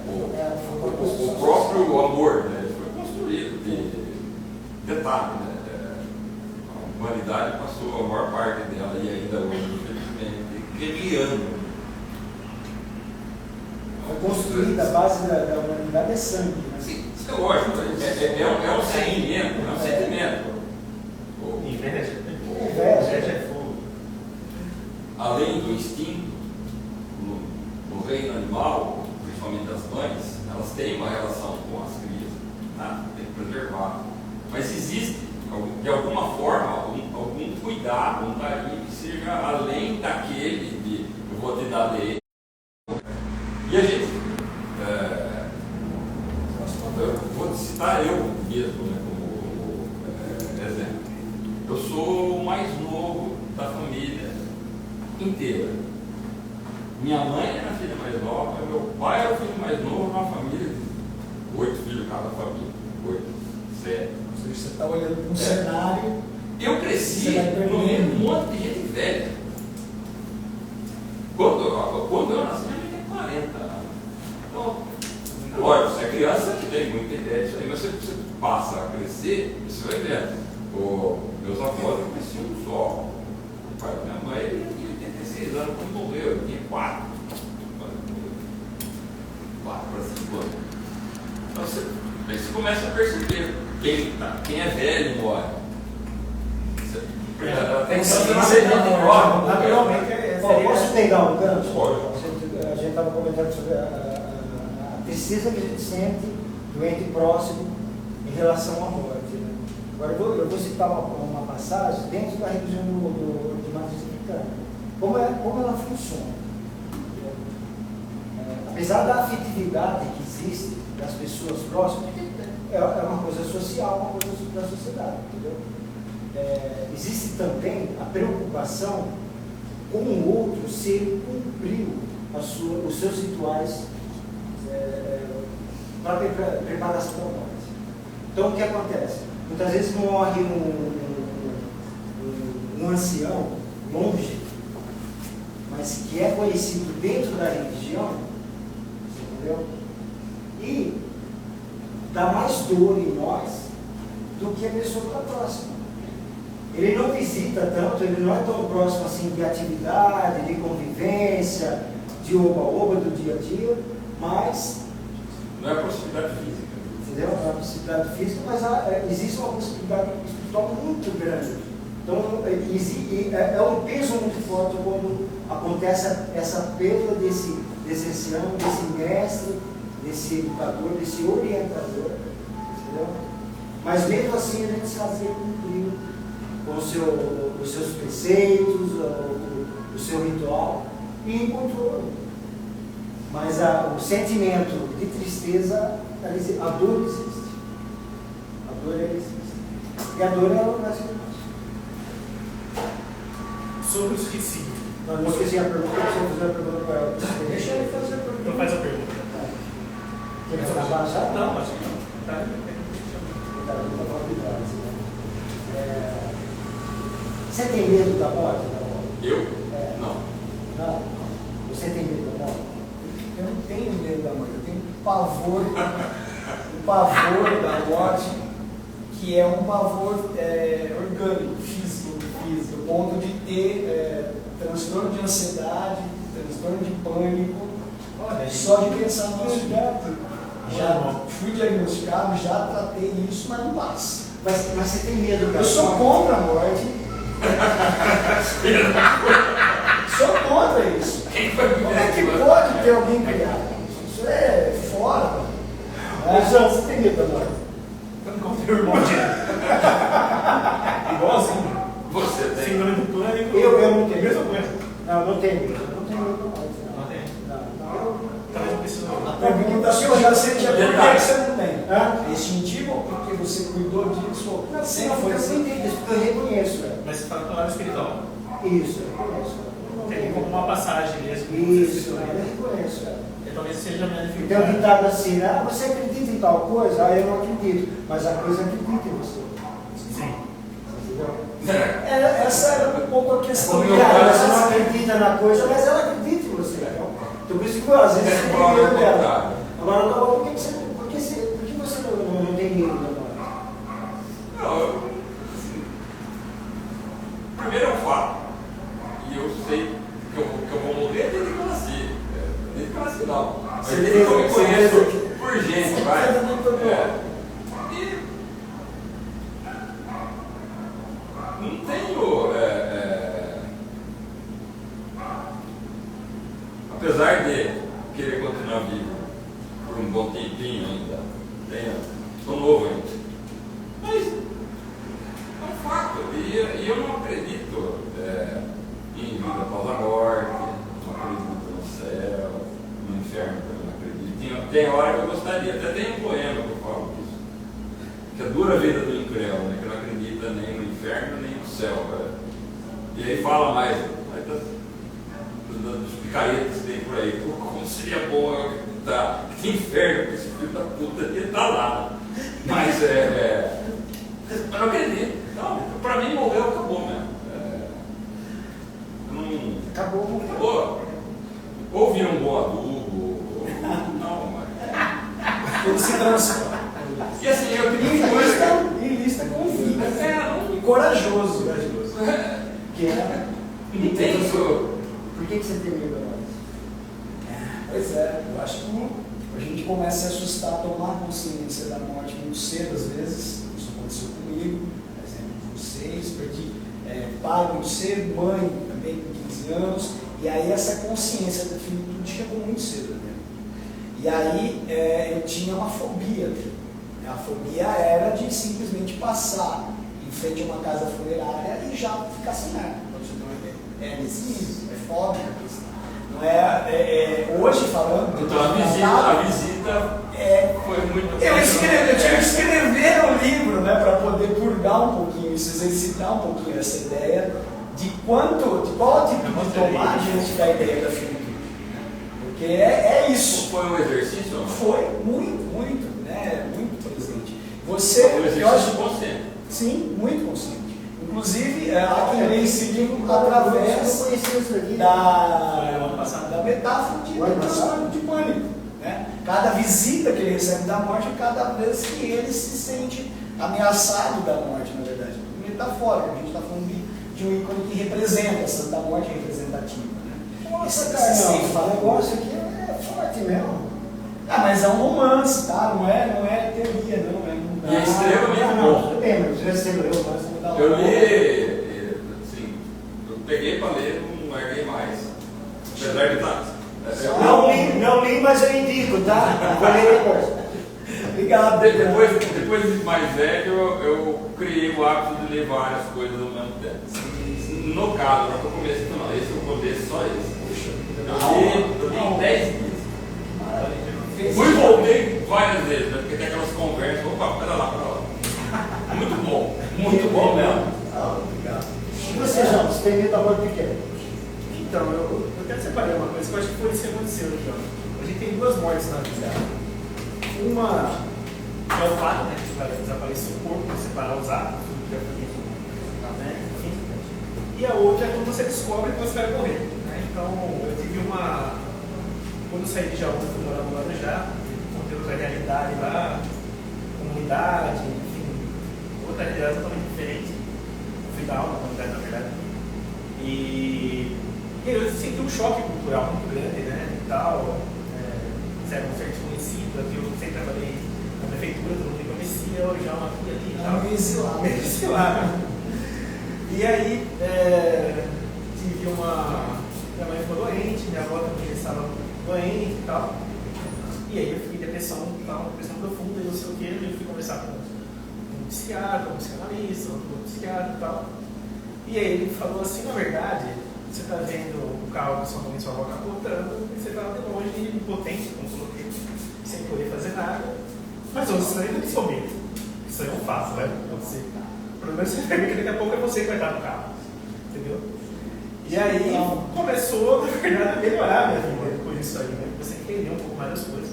O próprio amor, né? Ele foi construído. Detalhe, né? A humanidade passou a maior parte dela e ainda hoje, infelizmente, guerreando. Foi construída, a base da humanidade é sangue. Né? Sim, isso é lógico. É um sentimento, é um sentimento. Inveja. Inveja é fogo. Além do instinto, no reino animal, principalmente as mães, elas têm uma relação com as crias, né? Tem que preservar. Mas existe, de alguma forma, algum cuidado, um carinho que seja além daquele de eu vou te dar leite. E a gente, eu vou citar eu mesmo, né, como exemplo. Eu sou o mais novo da família inteira. Minha mãe era a filha mais nova, meu pai era o filho mais novo, uma família de 8 filhos cada família. 8, 7. Ou seja, você está olhando para um cenário. Eu cresci no meio de um monte de gente velha. Quando eu nasci, eu tinha 40 anos. Então, lógico, você é criança, que tem muita ideia disso aí, mas você passa a crescer, você vai vendo. Meus avós eu cresci um só. O pai da minha mãe ele tinha 86 anos quando morreu, eu tinha 4 para 5 anos. Então você começa a perceber quem é velho e morre. Naturalmente Posso pegar um gancho? Pode. A gente estava comentando sobre a tristeza que a gente sente do ente próximo em relação à morte. Né? Agora eu vou citar uma passagem dentro da religião de matriz africana. Como ela funciona. Apesar da afetividade que existe das pessoas próximas, é uma coisa social, uma coisa da sociedade, entendeu? Existe também a preocupação com o outro se ele cumpriu os seus rituais para preparação para a morte. Então o que acontece? Muitas vezes morre um ancião longe, mas que é conhecido dentro da religião, dá mais dor em nós do que a pessoa que está próxima. Ele não visita tanto, ele não é tão próximo assim de atividade, de convivência, de oba-oba do dia a dia, mas... Não é possibilidade física. Entendeu? Não é uma possibilidade física, mas existe uma possibilidade espiritual muito grande. Então, é um peso muito forte quando acontece essa perda desse ancião, desse mestre, desse educador, desse orientador. Entendeu? Mas mesmo assim a gente se fazia cumprir com os seus preceitos, o seu ritual, e encontrou. Mas o sentimento de tristeza, a dor existe. A dor existe. E a dor é o nascimento. Sobre os discípulos. Não esqueci a pergunta, se eu fizer a pergunta para ela. Deixa ele fazer a pergunta. Então faz a pergunta. Quer falar já? Não, acho que não. Tá. Você tem medo da morte? Eu? Não. Não. Você tem medo da morte? Eu não tenho medo da morte, eu tenho pavor, um pavor da morte, que é um pavor orgânico, físico, do ponto de ter transtorno de ansiedade, transtorno de pânico, só de pensar no assunto. Já fui diagnosticado, já tratei isso, mas não passa. Mas você tem medo da morte? Eu sou contra a morte. Sou contra isso. Como é que pode ter alguém criado isso? Isso é fora. Você tem medo da morte? Eu não comprei o irmão igualzinho. Você tem? Síndrome do pânico. Eu não tenho. Mesma coisa. Não tenho medo. Não tenho medo da morte. Não tem? Não. Talvez eu preciso. A pergunta sua já seja por que você não tem? Hã? É instintivo ou porque você cuidou disso? Não, Sempre foi eu assim. entendi isso, porque eu reconheço. Mas você fala com a palavra espiritual. Isso, eu reconheço. Tem como uma passagem mesmo. Isso, eu reconheço. E talvez seja a minha Então, dificuldade. ditado assim, né? Você acredita em tal coisa? Eu não acredito. Mas a coisa acredita em você. Sim. Entendeu? Essa era um pouco a questão. Porque você não acredita na coisa, mas ela acredita em você. Então, por isso que às vezes você tem medo dela. Agora, por que você não tem medo da morte? Não, primeiro é um fato. E eu sei que eu vou morrer desde que eu nasci. Desde que eu nasci, não. Mas desde que eu me conheço por gente, vai. E não tenho. Apesar de querer continuar vivo por um bom tempinho ainda, sou novo ainda. Mas é um fato. E eu não acredito em vida após a morte, não acredito no céu, no inferno também não acredito. Tem hora que eu gostaria, até tem um poema que eu falo disso. Que é a dura vida do incrédulo, né, que não acredita nem no inferno nem no céu. E aí fala mais dos picaretas que tem por aí. Como seria bom eu acreditar que inferno, que esse filho da puta ia estar lá. Mas eu não acredito. Então, pra mim morreu, acabou mesmo. Acabou. Ou vira um bom adubo, ou não, mas. Ele se transforma. E assim, eu tenho coisa. E lista com vida. Não. E corajoso. Que é? Não tem isso. Por que você tem medo da morte? Pois é, eu acho que a gente começa a se assustar, a tomar consciência da morte muito cedo, às vezes. Isso aconteceu comigo, por exemplo, com vocês, perdi pai muito cedo, mãe também com 15 anos, e aí essa consciência da finitude chegou muito cedo, né? E aí eu tinha uma fobia. A fobia era de simplesmente passar em frente a uma casa funerária e já ficar sem ar. É nesse nível, é fóbica a questão. Não hoje falando. Então a visita foi muito. Eu tive que escrever um livro, né, para poder purgar um pouquinho isso, exercitar um pouquinho essa ideia de qual tipo de tomar diante da ideia da finitude. Porque é isso. Foi um exercício? Não? Foi muito, né? Muito presente. Foi um exercício consciente. Sim, muito consciente. Inclusive, há quem lê esse livro através da metáfora de transtorno de pânico. Né? Cada visita que ele recebe da morte é cada vez que ele se sente ameaçado da morte, na verdade. Ele está fora, a gente está falando de um ícone que representa, essa da morte representativa. Né? Nossa, cara, o negócio aqui é forte mesmo. Ah, mas é um romance, tá? Não é teoria, não. E é extremamente bom. Tudo bem, mas já você leu, mas você dá Eu li, assim, eu peguei para ler, não larguei mais. Apesar de estar. Não li, mas eu indico, tá? Vou ler depois. Obrigado. Depois de mais velho, eu criei o hábito de ler várias coisas ao mesmo tempo. No caso, para o começo, não, esse eu vou ler só esse. Eu li em 10 dias. Fui e voltei várias vezes, né? Porque tem aquelas conversas, opa, pera lá. Muito bom mesmo. Obrigado. E você, João, você tem medo da morte pequena? Então, eu quero separar uma coisa que eu acho que foi isso que aconteceu, João. A gente tem duas mortes na vida. Uma é o fato, né, que vai desaparecer o corpo, separar os atos, tudo que é feito, né, enfim. E a outra é quando você descobre que você vai morrer. Né? Então, eu tive uma. Quando eu saí de Jaú, fui morar no Guarujá, contei outra realidade lá, comunidade, enfim, outra realidade totalmente diferente. Fui dar aula na comunidade, na verdade. E eu senti um choque cultural muito grande, né, e tal. Era um certo conhecido, eu sempre trabalhei na prefeitura, todo mundo me conhecia, hoje já uma filha ali e tal. Meio exilado. E aí, tive minha mãe ficou doente, minha avó também estava doente e tal. E aí eu fiquei em depressão profunda e não sei o que. Eu fui conversar com um psiquiatra, um psicanalista, um psiquiatra e tal. E aí ele falou assim, na verdade, você está vendo o carro da sua mãe e sua avó capotando, e você está de longe, impotente, como coloquei, sem poder fazer nada. Mas você ainda tem seu medo. Isso aí é um fato, vai acontecer. O problema é que você vai ver que daqui a pouco é você que vai estar no carro. Entendeu? E aí começou, na verdade, a melhorar a minha vida depois disso aí, né? Você entendeu um pouco mais das coisas.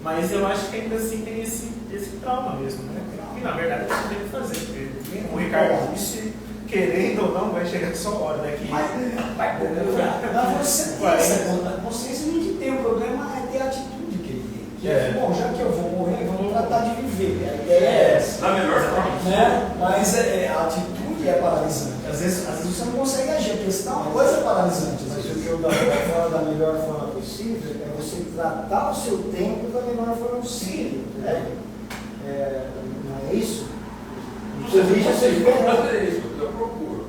Mas eu acho que ainda assim tem esse trauma mesmo, né? E na verdade é o que tem que fazer. Porque o Ricardo disse, querendo ou não, vai chegar só a hora daqui. Mas você tem essa consciência de que tem o problema é ter a atitude que ele tem. Que é, bom, já que eu vou morrer, vamos tratar de viver. A ideia é essa. Da melhor forma. Né? Mas a atitude é paralisante. Às vezes você não consegue agir, porque senão uma coisa é paralisante. Mas o que eu falo da melhor forma possível é você tratar o seu tempo da melhor forma possível. Não é isso? Você fazer isso, eu procuro.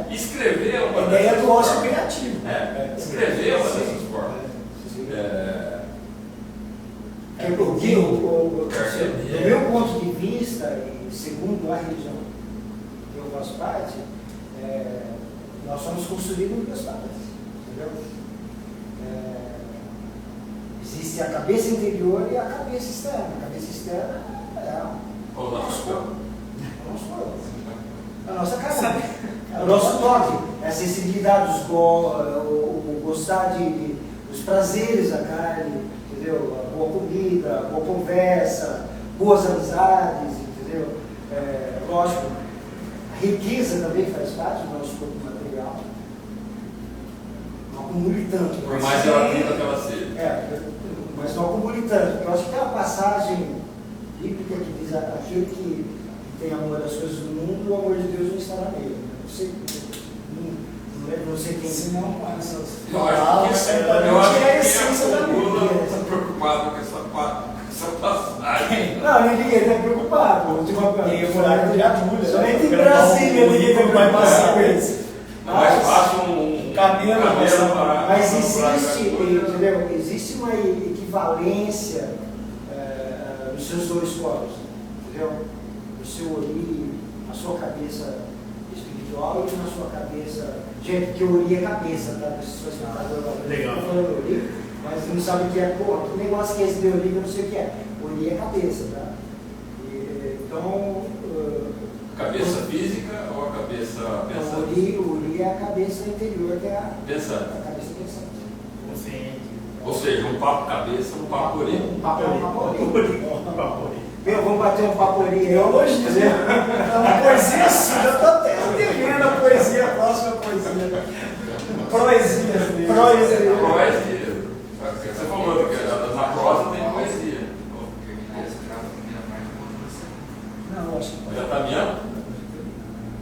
Escrever é uma A ideia do ócio criativo. Escrever é uma dessas formas. Porque, do meu ponto de vista, e segundo a religião que eu faço parte, nós somos construídos em duas partes, entendeu? Existe a cabeça interior e a cabeça externa. A cabeça externa é o nosso corpo. A nossa casa, o nosso toque, a sensibilidade, o gostar dos prazeres da carne, entendeu? A boa comida, a boa conversa, boas amizades, entendeu? Lógico, a riqueza também faz parte do nosso corpo material. Não acumule tanto. Por mais relativa que ela seja. Mas não acumule tanto. Eu acho que tem uma passagem bíblica que diz aquele que tem amor às coisas do mundo, o amor de Deus não está na nele. Não sei quem se não passa. Eu acho que é a essência da vida. Está preocupado com essa passagem. Não, ninguém está preocupado. Somente em Brasília ninguém vai passar com isso. Mas faça um camelo para. Mas existe, entendeu? Existe uma equivalência nos seus dois corpos, entendeu? No seu ori, na sua cabeça espiritual e na sua cabeça. Gente, que ori é cabeça, tá? Legal. Ori, mas não sabe o que é. Pô, que negócio que é esse de ori, eu não sei o que é. Ori é cabeça, tá? Então. Cabeça física ou a cabeça pensante? Ori é a cabeça interior, que é a pensante. Cabeça pensante. Consciente. Ou seja, um papo cabeça, um papo ori. Um papo ori. Meu, vamos bater um papo ori. É hoje, uma poesia assim, já estou até entendendo a poesia, a próxima poesia. Poesia. Você falou que na prosa tem poesia. sim. Já está miando?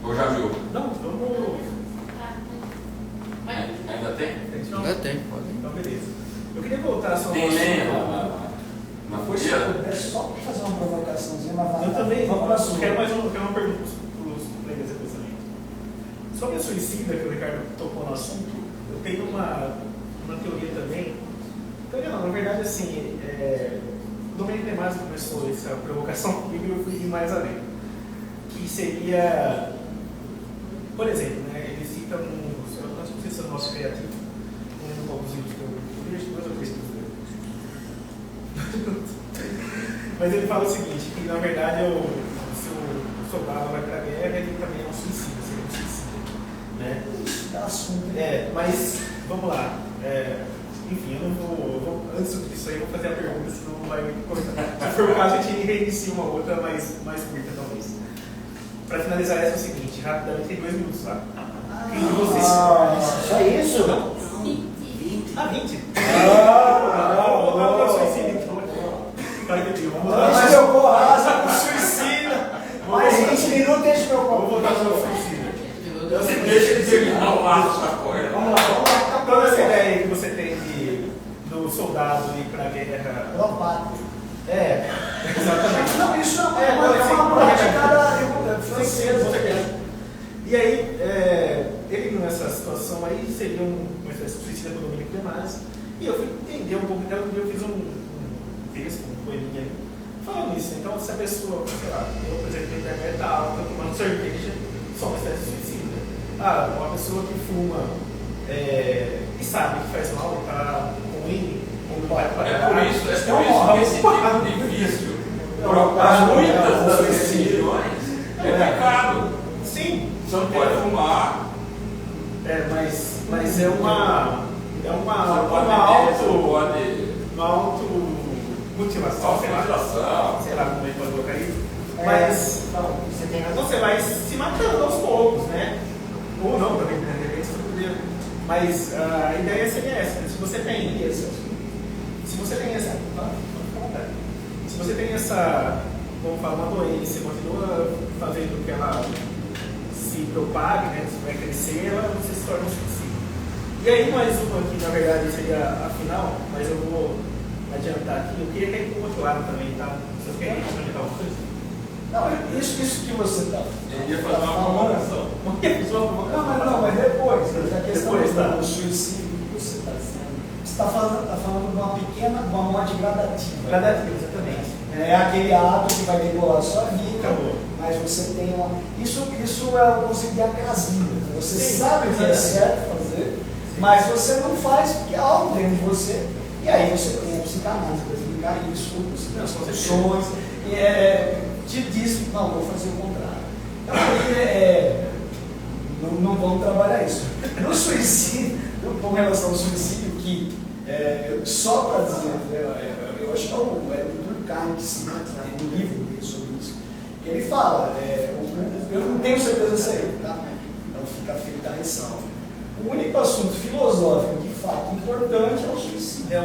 Ou já viu? Não, vamos. Ainda tem? Ainda tem, pode. Então, beleza. Eu queria voltar só Tem lenha na Depois, se fogueira? puder, só para fazer uma provocaçãozinha, mas Eu também vamos para a sua. quero uma pergunta para os colegas depois também. Sobre a suicida, que o Ricardo tocou no assunto, eu tenho uma teoria também. Teoria não, na verdade, assim, o Domenico De Masi começou essa provocação comigo e eu fui mais além. Que seria, por exemplo, né, ele cita eu não sei se é o nosso criativo, não lembro qual dos livros que eu li, acho que 2 ou 3 livros. Mas ele fala o seguinte, que na verdade se o soldado vai para a guerra, ele também é um suicida, seria um suicida, né? Dá assunto. Mas, vamos lá, enfim, eu não vou, antes disso aí eu vou fazer a pergunta, senão não vai me cortar. Se for o caso, a gente reinicia uma outra mais curta, talvez. Para finalizar essa é o seguinte, rapidamente, tem 2 minutos lá. Quem de vocês? Só isso? Não? 20. Ah, 20? Não, Vamos voltar para o suicídio, então. Vamos voltar Mas mais. eu vou arrasar com suicida. Mais 20 minutos, deixa meu Vamos copo. voltar para o suicídio. Deixa ele terminar o laço da corda. Vamos lá. Qual é essa ideia que você tem do soldado ir para a guerra? Dropado. Exatamente. Não, isso é sim. uma prática francesa. Com certeza. E aí, ele nessa situação aí seria uma espécie de suicida com o Domenico De Masi. E eu fui entender um pouco, então eu fiz um texto, um poeminha ali, falando isso. Então, se a pessoa, sei lá, eu, por exemplo, na internet tá alta, tomando cerveja, sou uma espécie de suicida. Uma pessoa que fuma e sabe que faz mal, tá ruim, quando vai para É por isso que esse tipo de vício, para muitas das decisões, é pecado. Sim. Você não pode fumar, Mas é uma você não pode beber, você não pode. uma automutilação, sei lá como é que pode colocar isso. Mas Não, você tem razão. você vai se matando aos poucos, né? Ou não, também, né? Depende do poder. Mas a ideia seria essa, né? Se você tem essa, vamos falar, uma doença, continua fazendo que ela se propague, né? Se vai crescer, você se torna um suicídio. E aí mais uma aqui, na verdade, seria a final, mas eu vou adiantar aqui. Eu queria cair para o outro lado também, tá? Vocês querem complementar uma coisa? Não, isso que você está. Ele ia fazer uma provocação. Não, mas depois, a questão Depois, tá. do suicídio que você está dizendo, você está falando de uma morte gradativa. Gradativa, exatamente. É aquele ato que vai degolar a sua vida, Acabou. mas você tem uma. Isso é o conceito de acasia. Você Sim, sabe o que é sim. certo fazer, mas você não faz porque há algo dentro de você. E aí você tem a psicanálise para explicar isso, discussões, te diz, não, vou fazer o contrário. Então aí não vamos trabalhar isso. No suicídio, com relação ao suicídio, que só para dizer, eu acho que é o Durkheim que cita no livro dele sobre isso. Ele fala, eu não tenho certeza se é ele, tá? Então fica feita a ressalva. O único assunto filosófico de fato importante é o suicídio.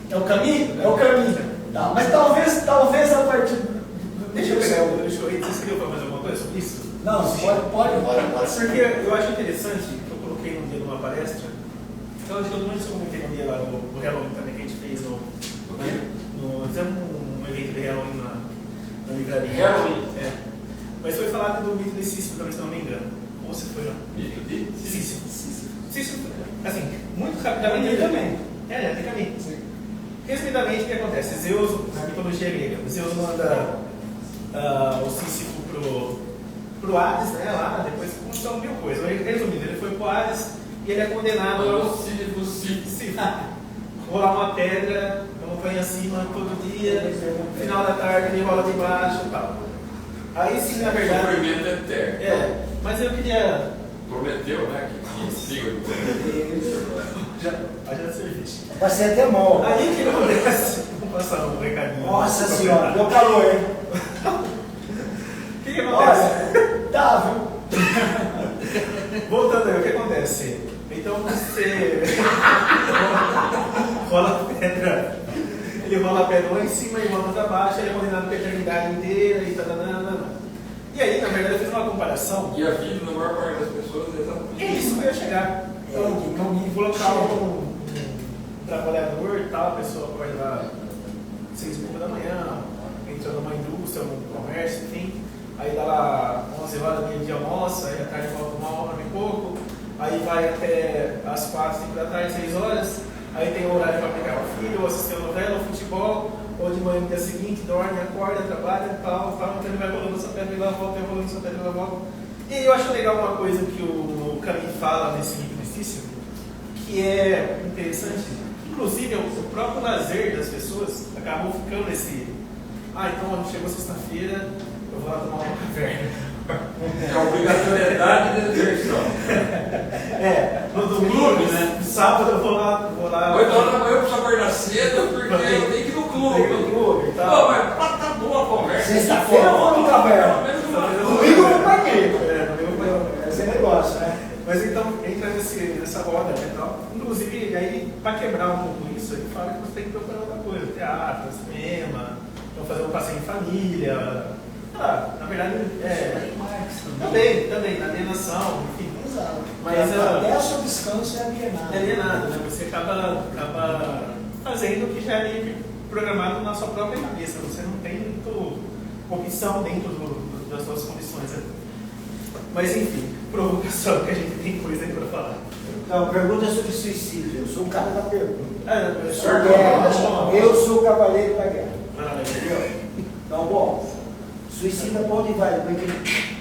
É o caminho? É o caminho. Tá, mas talvez a partir Deixa eu pegar vocês queriam falar mais alguma coisa sobre isso? Não, pode ser. Porque eu acho interessante, que eu coloquei um dia numa palestra, então acho que eu não comentei um dia lá no Halloween também, que a gente fez fizemos um evento de Halloween na livraria. Halloween? Mas foi falado do mito de Sísifo também, se não me engano. Ou se foi, não? Mito de Sísifo. Sísifo, assim, muito rapidamente. Também. Tem caminho. Resumidamente, o que acontece? Zeus, na mitologia grega, Zeus manda o Sísifo pro Hades, né, lá, depois são 1000 coisas. Resumindo, ele foi pro Hades e ele é condenado ao Sísifo. Rolar uma pedra, uma montanha acima todo dia, no final da tarde ele rola de baixo e tal. Aí sim, na verdade. Sofrimento eterno. Mas eu queria. Prometeu, né? Que siga o prometeu. Já serviço. Vai ser até mal. Aí o que acontece? Vamos passar um recadinho. Nossa senhora, deu calor, hein? O que acontece? Olha, tá, viu? Voltando aí, o que acontece? Então você rola a pedra ele rola a pedra lá em cima e volta para baixo, ele é condenado pela eternidade inteira e tal. E aí, na verdade, eu fiz uma comparação. E a vida da maior parte das pessoas é exatamente É isso que eu ia chegar. Então, vamos colocar um trabalhador e tal, a pessoa pode ir lá 6h30 da manhã, entra numa indústria, num comércio, enfim. Aí dá lá 11 horas, meio-dia almoça, aí à tarde volta 1h e pouco, aí vai até as 4, 5 da tarde, 6 horas, aí tem o horário para pegar o filho, ou assistir a novela, ou futebol, ou de manhã no dia seguinte, dorme, acorda, trabalha, tal, então ele vai rolando essa pedra e lá volta, vai rolando essa pedra e lá volta. E aí eu acho legal uma coisa que o Camille fala nesse exercício, que é interessante, inclusive o próprio lazer das pessoas acabou ficando nesse, então chegou sexta-feira, eu vou lá tomar uma caverna. É a obrigatoriedade da exerção. No domingo, né? Sábado eu vou lá. 8 horas da manhã eu preciso acordar cedo porque eu tenho que ir no clube. Pô, mas tá boa a conversa. Sexta-feira eu vou no caverna. Domingo eu vou pra quê? Esse é negócio, né? Mas então entra nessa roda, né? Tal. Inclusive, aí, para quebrar um pouco isso, ele fala que você tem que procurar outra coisa: teatro, cinema, então fazer um passeio em família. Na verdade, também, na alienação, enfim. Exato. Mas até o seu descanso é alienado. É alienado, né? Você acaba fazendo o que já é programado na sua própria cabeça. Você não tem muito opção dentro das suas condições. Né? Mas enfim, provocação, que a gente tem coisa aí para falar. Então, pergunta sobre suicídio. Eu sou o cara da pergunta. Eu sou o cavaleiro da guerra. Entendeu? Então, bom, suicida para onde vai? Depois que ele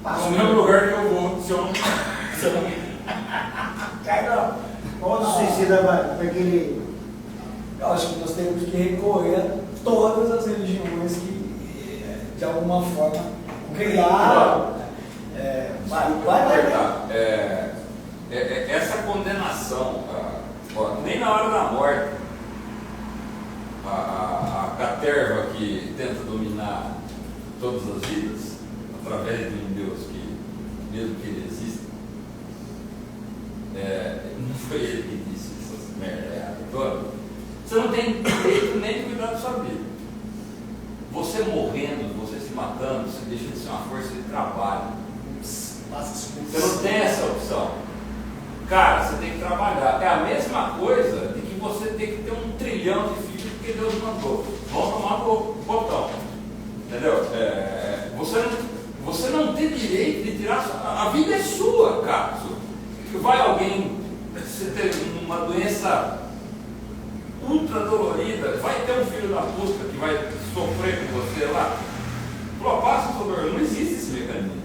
passa No mesmo lugar que eu vou, se eu não. cai não. Onde o suicida vai? Depois que ele. Eu acho que nós temos que recorrer a todas as religiões que, de alguma forma, criaram. Essa condenação, nem na hora da morte, a caterva que tenta dominar todas as vidas, através de um Deus que, mesmo que ele exista, não foi ele que disse essas merdas todas. Você não tem direito nem de cuidar da sua vida. Você morrendo, você se matando, você deixa de ser uma força de trabalho. Você não tem essa opção. Cara, você tem que trabalhar. É a mesma coisa de que você tem que ter 1 trilhão de filhos porque Deus mandou. Vão tomar no botão. Entendeu? Você não tem direito de tirar. A vida é sua, cara. Vai alguém, você ter uma doença ultra dolorida, vai ter um filho da puta que vai sofrer com você lá. Passa sua dor. Não existe esse mecanismo.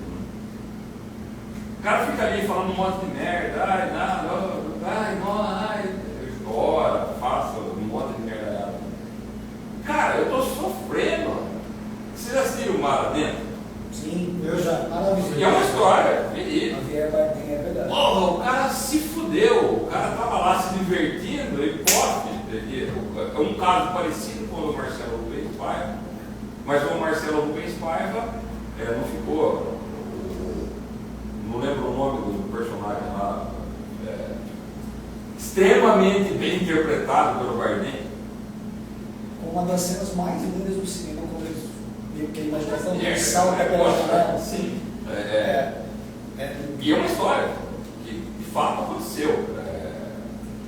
O cara fica ali falando um monte de merda, chora, faça um monte de merda. Cara, eu tô sofrendo. Você já assistiu o Mar Adentro? Sim, eu já. Maravilhoso. E é uma história, verídica. Javier Bardem, é verdade. Porra, o cara se fudeu, o cara tava lá se divertindo, e é um caso parecido com o Marcelo Rubens Paiva, mas o Marcelo Rubens Paiva não ficou, não lembro o nome do personagem lá, extremamente bem interpretado pelo Bardem. Uma das cenas mais lindas do cinema, quando eles meio que a imaginação salta pela janela. Sim. E é uma história que de fato aconteceu.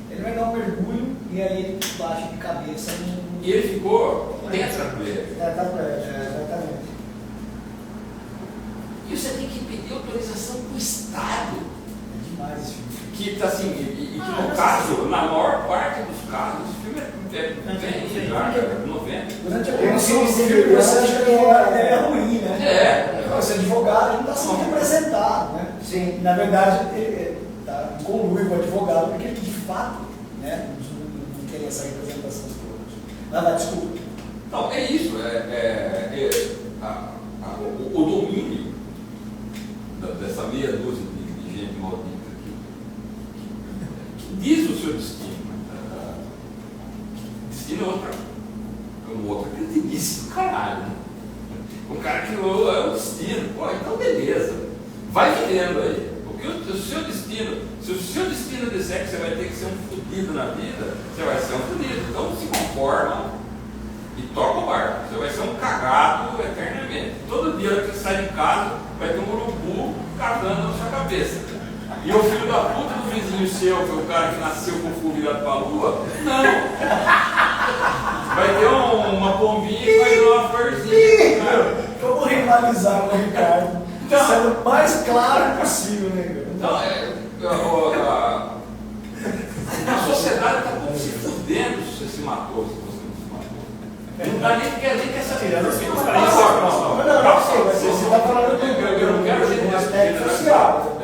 Ele vai dar um mergulho e aí ele baixa de cabeça. E ele ficou tetraplégico. Exatamente. E você tem que pedir autorização para o Estado. É demais esse filme. Que assim, e que no caso, na maior parte dos casos, o filme bem já, 90. Durante a produção do filme, você acha que é ruim, né? Esse advogado não está sendo representado, né? Sim. Na verdade, ele está em conluio com o advogado, porque ele de fato, né, não queria essa representação toda. Mas vai, desculpa. Não, é isso. O domínio dessa meia dúzia de gente maldita que diz o seu destino. Destino é outra cretinice do caralho. Né? O cara que é o destino. Pô, então beleza. Vai vivendo aí. Porque se o seu destino mentira disser que você vai ter que ser um fudido na vida, você vai ser um fudido. Então se conforma e toca o barco. Você vai ser um cagado eternamente. Todo dia que você sai de casa, vai ter um urubu cagando na sua cabeça. E o filho da puta do vizinho seu, que é o cara que nasceu com o cu virado pra lua, não. Vai ter uma pombinha que vai dar uma florzinha. Vamos rivalizar com o Ricardo, sendo o mais claro possível, né? Então, a sociedade está pouco se fudendo se você se matou, se você não se matou. Não dá nem que essa Tirando os filhos para Não, isso. você está falando eu não quero gente do aspecto social.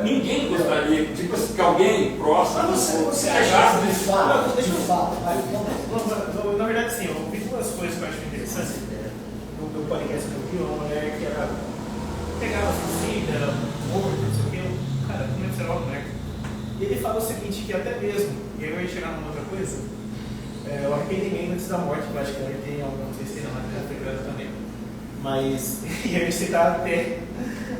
Ninguém gostaria que alguém próximo Mas você chegasse acha de nesse fato, de fato, Na verdade, sim, eu vi duas coisas que eu acho interessantes do podcast que eu vi. Uma mulher que era pegava suicida, era morto, não sei o que. Cara, como é que será uma mulher? E ele fala o seguinte: que até mesmo, e aí eu ia chegar numa outra coisa, o arrependimento antes da morte, que eu acho que ela tem alguma, não sei se tem na matéria africana também. Mas, e aí citar até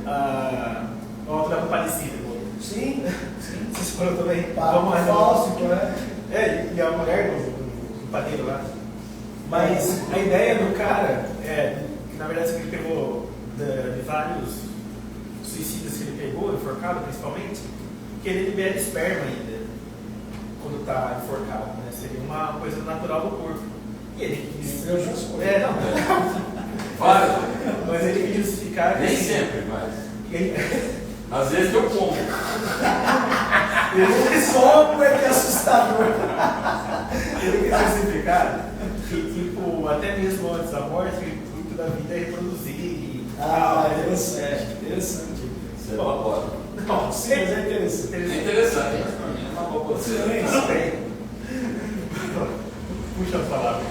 a obra da Comparecida. sim, Vocês foram também. Vamos lá, falso, né? E a mulher do padeiro lá. Mas a ideia do cara que na verdade ele pegou de vários suicidas que ele pegou, enforcado principalmente, que ele libera esperma ainda quando está enforcado, né? Seria uma coisa natural do corpo. E ele quis. Várias. Mas ele quis justificar. Nem sempre, mas. Ele, Às vezes eu como. Como é que é assustador. ele quis justificar que, tipo, até mesmo antes da morte, o intuito da vida é reproduzir. Interessante. Você elabora. Não, Sim, mas é interessante. É interessante, mas para mim não é uma boa coisa. Não tem. Puxa a palavra.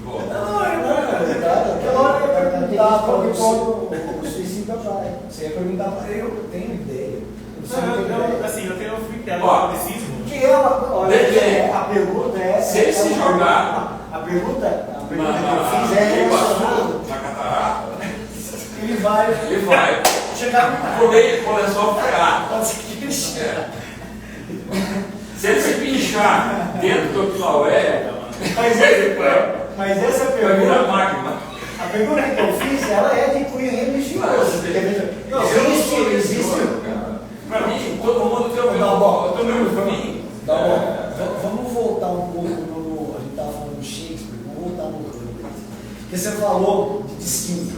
Bom, Aquela hora eu ia perguntar para Quando você. o suicida vai. Você ia perguntar para eu tenho ideia. Eu tenho um freak Ó, catecismo. Que é uma. Depende. A pergunta é. Se ele se jogar A pergunta que eu na fiz é relacionada. Iguaçu, na catarata, Ele vai ele vai chegar por meio do lençol freático. Pode ser que ele chegue. Se ele se pinchar dentro do Quilaué, Mas essa vai virar pergunta, magma. a pergunta que eu fiz, ela é de cunho religioso. Não, Existe. Para mim, todo mundo tem o mesmo fim. Tá bom. Vamos voltar um pouco no. A gente estava falando do Shakespeare, vamos voltar no Hamlet. Porque você falou de destino.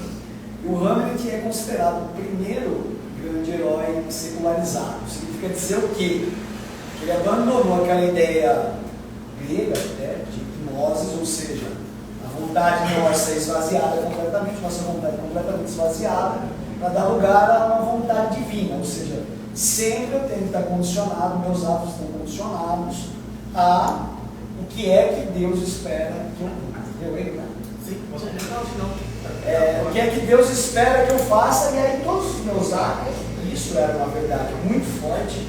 E o Hamlet é considerado o primeiro grande herói secularizado. Significa dizer o quê? Que ele abandonou aquela ideia grega de hipnose, ou seja, a vontade nossa é esvaziada completamente, nossa vontade é completamente esvaziada, para dar lugar a uma vontade divina, ou seja, sempre eu tenho que estar condicionado, meus atos estão condicionados a o que é que Deus espera que eu cumpra. Entendeu aí, cara? Sim, não. O que é que Deus espera que eu faça, e aí todos os meus atos, isso era uma verdade muito forte,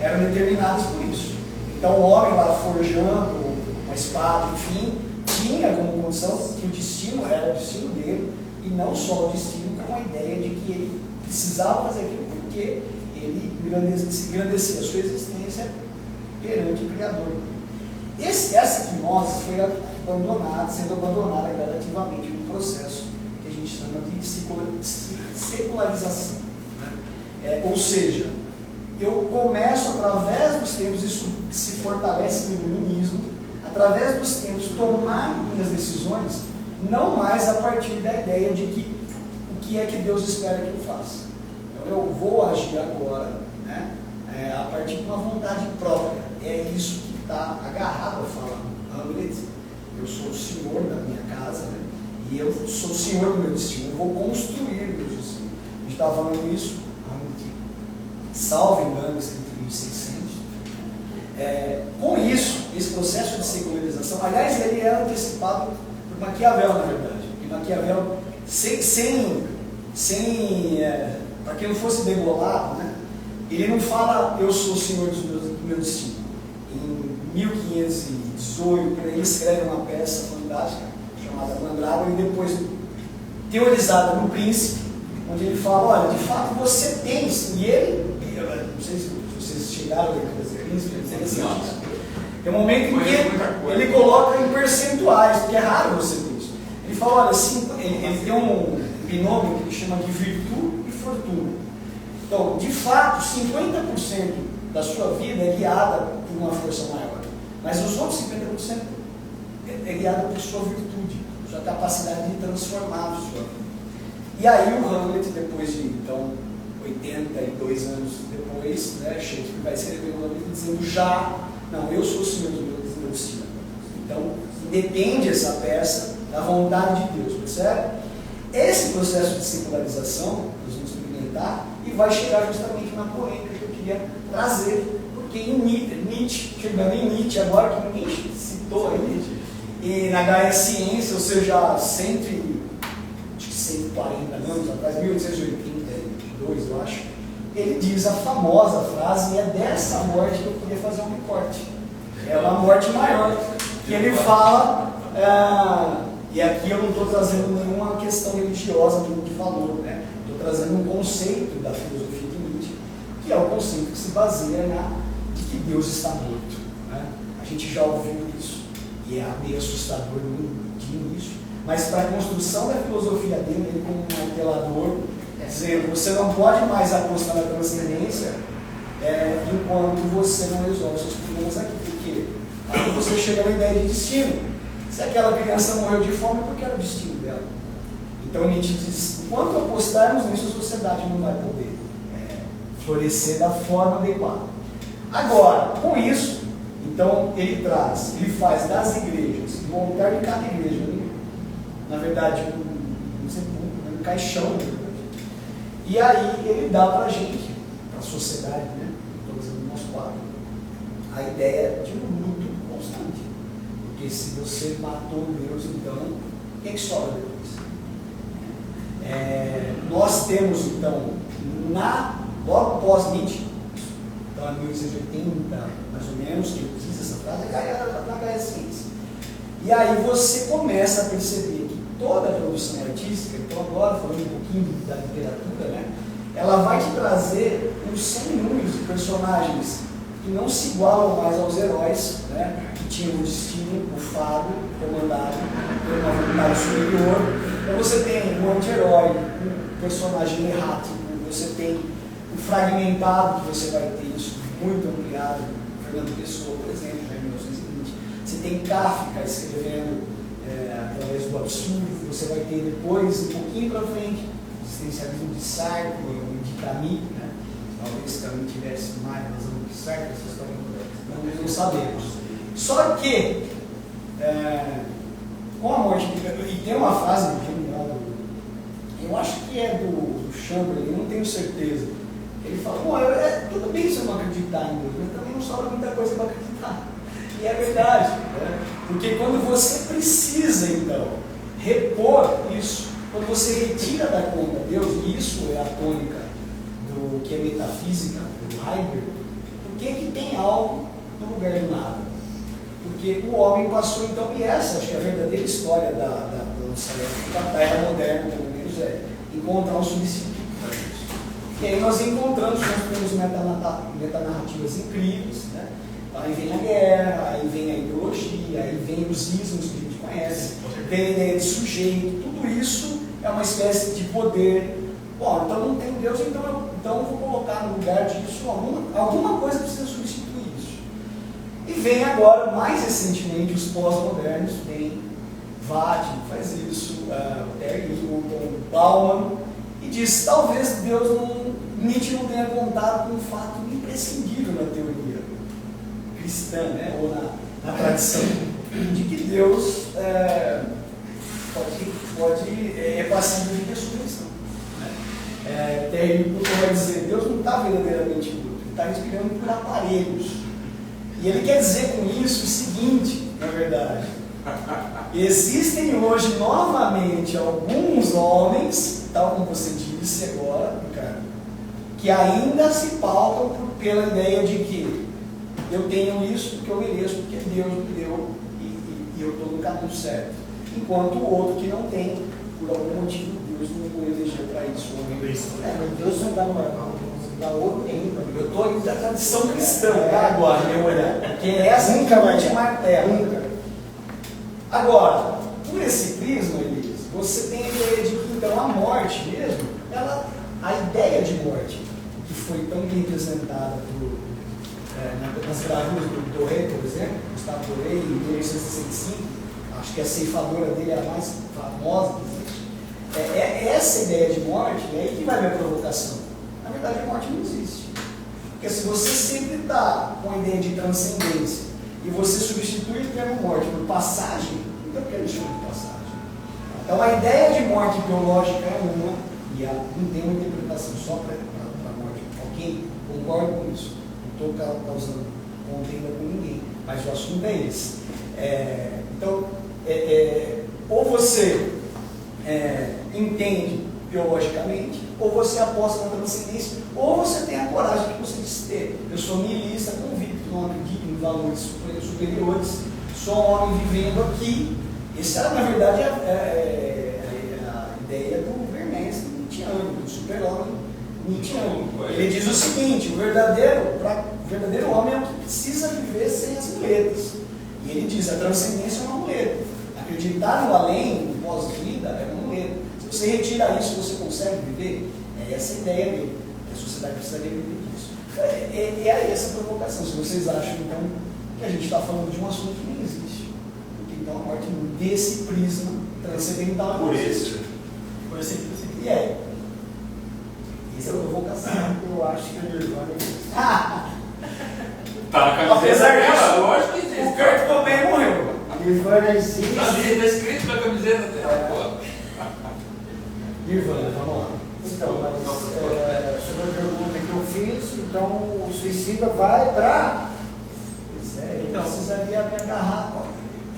eram determinados por isso. Então o homem lá forjando uma espada, enfim, tinha como condição que o destino era o destino dele, e não só o destino, com a ideia de que ele precisava fazer aquilo, porque ele engrandecia a sua existência perante o Criador. Essa hipnose foi sendo abandonada gradativamente no processo que a gente chama de secularização. Né? Ou seja, eu começo, através dos tempos, isso se fortalece no iluminismo, através dos tempos, tomar minhas decisões, não mais a partir da ideia de que o que é que Deus espera que eu faça. Então eu vou agir agora, né, a partir de uma vontade própria. É isso que está agarrado a falar Hamlet. Eu sou o senhor da minha casa, né, e eu sou o senhor do meu destino. Eu vou construir o meu destino. A gente estava falando isso, salvo engano, entre 1600. Com isso, esse processo de secularização, aliás, ele é antecipado por Maquiavel, na verdade. E Maquiavel, para que não fosse degolado, né, ele não fala eu sou o senhor do meu destino. Em 1518, ele escreve uma peça fantástica chamada Mandragora, e depois teorizada no Príncipe, onde ele fala, olha, de fato você tem, e ele, não sei se chegaram a ler Eclesiastes, é interessante. Tem um momento em Conheço que muita coisa. ele coloca em percentuais, porque é raro você ter isso. Ele fala, olha, assim, ele tem um binômio que ele chama de virtude e fortuna. Então, de fato, 50% da sua vida é guiada por uma força maior. Mas os outros 50% é guiada por sua virtude, sua capacidade de transformar a sua vida. E aí o Hamlet, depois de, então, 82 anos depois, né, Shakespeare vai escrever o Hamlet dizendo não, eu sou o senhor do meu destino. Então, depende essa peça da vontade de Deus, percebe? Esse processo de secularização, nós vamos experimentar, e vai chegar justamente na polêmica que eu queria trazer, porque em Nietzsche, chegando em Nietzsche agora, que ninguém citou aí, e na Gaia Ciência, ou seja, 140 anos atrás, 1882, eu acho, ele diz a famosa frase, e é dessa morte que eu queria fazer um recorte. É uma morte maior, que ele fala, e aqui eu não estou trazendo nenhuma questão religiosa de valor, né? Estou trazendo um conceito da filosofia de Nietzsche, que é o conceito que se baseia de que Deus está morto, né? A gente já ouviu isso, e é meio assustador de início, mas para a construção da filosofia dele, ele como um martelador, dizendo, você não pode mais apostar na transcendência enquanto você não resolve seus problemas aqui, porque aí você chega na ideia de destino. Se aquela criança morreu de fome, porque era o destino dela. Então Nietzsche diz, enquanto apostarmos nisso, a sociedade não vai poder florescer da forma adequada. Agora, com isso, então ele faz das igrejas, do altar de cada igreja, na verdade, um caixão, e aí ele dá para a gente, para a sociedade, né? Estou dizendo do nosso quadro, a ideia de um luto constante. Porque se você matou Deus, então, o que é que sobra depois? Nós temos, então, logo pós-Nietzsche, então em 1880, mais ou menos, que diz essa frase, na Gaia Ciência. E aí você começa a perceber que toda a produção artística, então agora falando um pouquinho da literatura, né, ela vai te trazer uns 100 números de personagens que não se igualam mais aos heróis, né, que tinham o destino, o fado, comandado por uma vontade superior. Então você tem um anti-herói, um personagem errático, você tem o fragmentado, que você vai ter isso muito ampliado, Fernando Pessoa, por exemplo, em 1920. Você tem Kafka escrevendo através do absurdo, você vai ter depois, um pouquinho para frente, o existencialismo de Sartre e de Camus, né? Talvez Camus tivesse mais razão que Sartre, essa história não sabemos. Só que, com a morte de Camus, e tem uma frase genial, eu acho que é do Chamberlain, eu não tenho certeza. Ele fala, tudo bem se eu não acreditar em Deus, mas também não sobra muita coisa para acreditar. E é verdade, né? Porque quando você precisa, então, repor isso, quando você retira da conta Deus, e isso é a tônica do que é metafísica, do Heidegger, por que tem algo no lugar do nada? Porque o homem passou, então, e essa acho que é a verdadeira história da nossa época, da era moderna, pelo menos encontrar um substituto para isso. E aí nós encontramos, nós temos metanarrativas incríveis, né? Aí vem a guerra, aí vem a ideologia, aí vem os ismos que a gente conhece, vem a ideia de sujeito, tudo isso é uma espécie de poder. Bom, então não tem Deus, então eu vou colocar no lugar disso alguma coisa precisa substituir isso. E vem agora, mais recentemente, os pós-modernos, vem Vadim, faz isso, Terry Hilton, Bauman, e diz, talvez Nietzsche não tenha contado com um fato imprescindível na teoria cristã, né, ou na tradição, de que Deus é passível de ressurreição. Terry Hilton vai dizer, Deus não está verdadeiramente morto, ele está respirando por aparelhos. E ele quer dizer com isso o seguinte, na verdade, existem hoje novamente alguns homens, tal como você disse agora, Ricardo, que ainda se pautam pela ideia de que eu tenho isso porque eu mereço, porque Deus me deu e eu estou no caminho certo. Enquanto o outro que não tem, por algum motivo, Deus não o elegeu para isso. Deus não dá uma Para outro tem. Eu estou indo da tradição cristã, agora, meu olhar. Porque essa Nunca vai te ter. martela. Nunca. Agora, por esse prisma, Elias, você tem a ideia de que então a morte mesmo, a ideia de morte, que foi tão bem representada nas gravuras do Doré, por exemplo, Gustavo Doré, em 1865, acho que a ceifadora dele é a mais famosa que existe. Essa ideia de morte, é aí que vai a minha provocação. Na verdade, a morte não existe. Porque se você sempre está com a ideia de transcendência e você substitui o termo morte por passagem, então o que a gente chama de passagem? Então a ideia de morte biológica é uma, e ela não tem uma interpretação só para a morte. Ok? Concordo com isso. Não estou causando contenda com ninguém, mas o assunto é esse. Então, ou você entende biologicamente, ou você aposta na transcendência, ou você tem a coragem que você disse ter. Eu sou nihilista, convicto, não acredito em valores superiores, sou um homem vivendo aqui. Essa era, na verdade, a ideia do Vermes Nietzscheano, do super-homem Nietzscheano. Ele diz o seguinte: o verdadeiro homem é o que precisa viver sem as muletas. E ele diz: a transcendência é uma muleta. Acreditar no além, no pós-vida, é uma muleta. Se você retira isso, você consegue viver? É essa a ideia dele, que a sociedade precisaria viver disso. É aí essa provocação. Se vocês acham, então, que a gente está falando de um assunto que nem existe. Porque então a morte desse prisma transcendental Por isso. Por esse prisma. E aí? Essa é a provocação. Eu acho que o Nirvana existe. Tá na camiseta Apesar dela, disso, lógico que existe. o Kurt Cobain morreu. Nirvana existe. Tá escrito na camiseta dela, pô. Nirvana, vamos lá. Então, mas sobre a pergunta que eu fiz, então o suicida vai para. Então, precisaria me agarrar.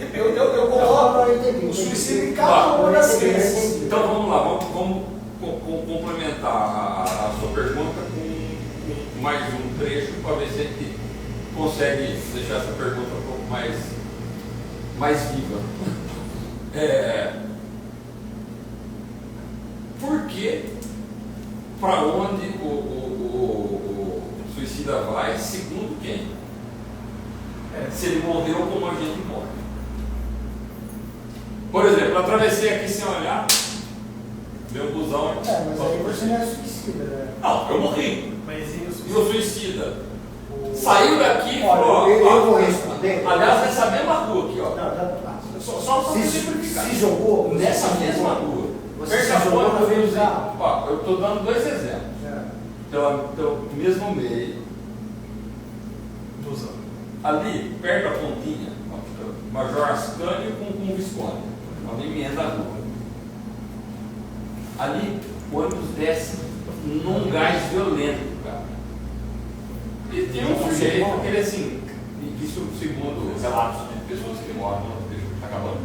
Eu coloco o suicídio em cada uma das crenças. Então vamos lá, vamos complementar a sua pergunta com mais um trecho para ver se a gente consegue deixar essa pergunta um pouco mais viva. Por que, para onde o suicida vai, segundo quem? Se ele morreu como a gente morre. Por exemplo, eu atravessei aqui sem olhar, meu busão. Mas aí você não é suicida, né? Não, eu morri. Mas E o suicida? Saiu daqui e falou: Olha, eu vou responder. aliás, nessa mesma rua aqui, ó. Não, tá. Só para simplificar. Se jogou Nessa mesma rua. Você Perca se jogou a na ponta, frente do carro. ó, eu estou dando dois exemplos. Pelo mesmo meio. busão. Ali, perto da pontinha, ó, Major Ascânio com Visconde. Uma emenda a rua. Ali, o ônibus desce num gás violento, cara. E tem um sujeito, ele assim, isso segundo relatos de pessoas que moram, está acabando.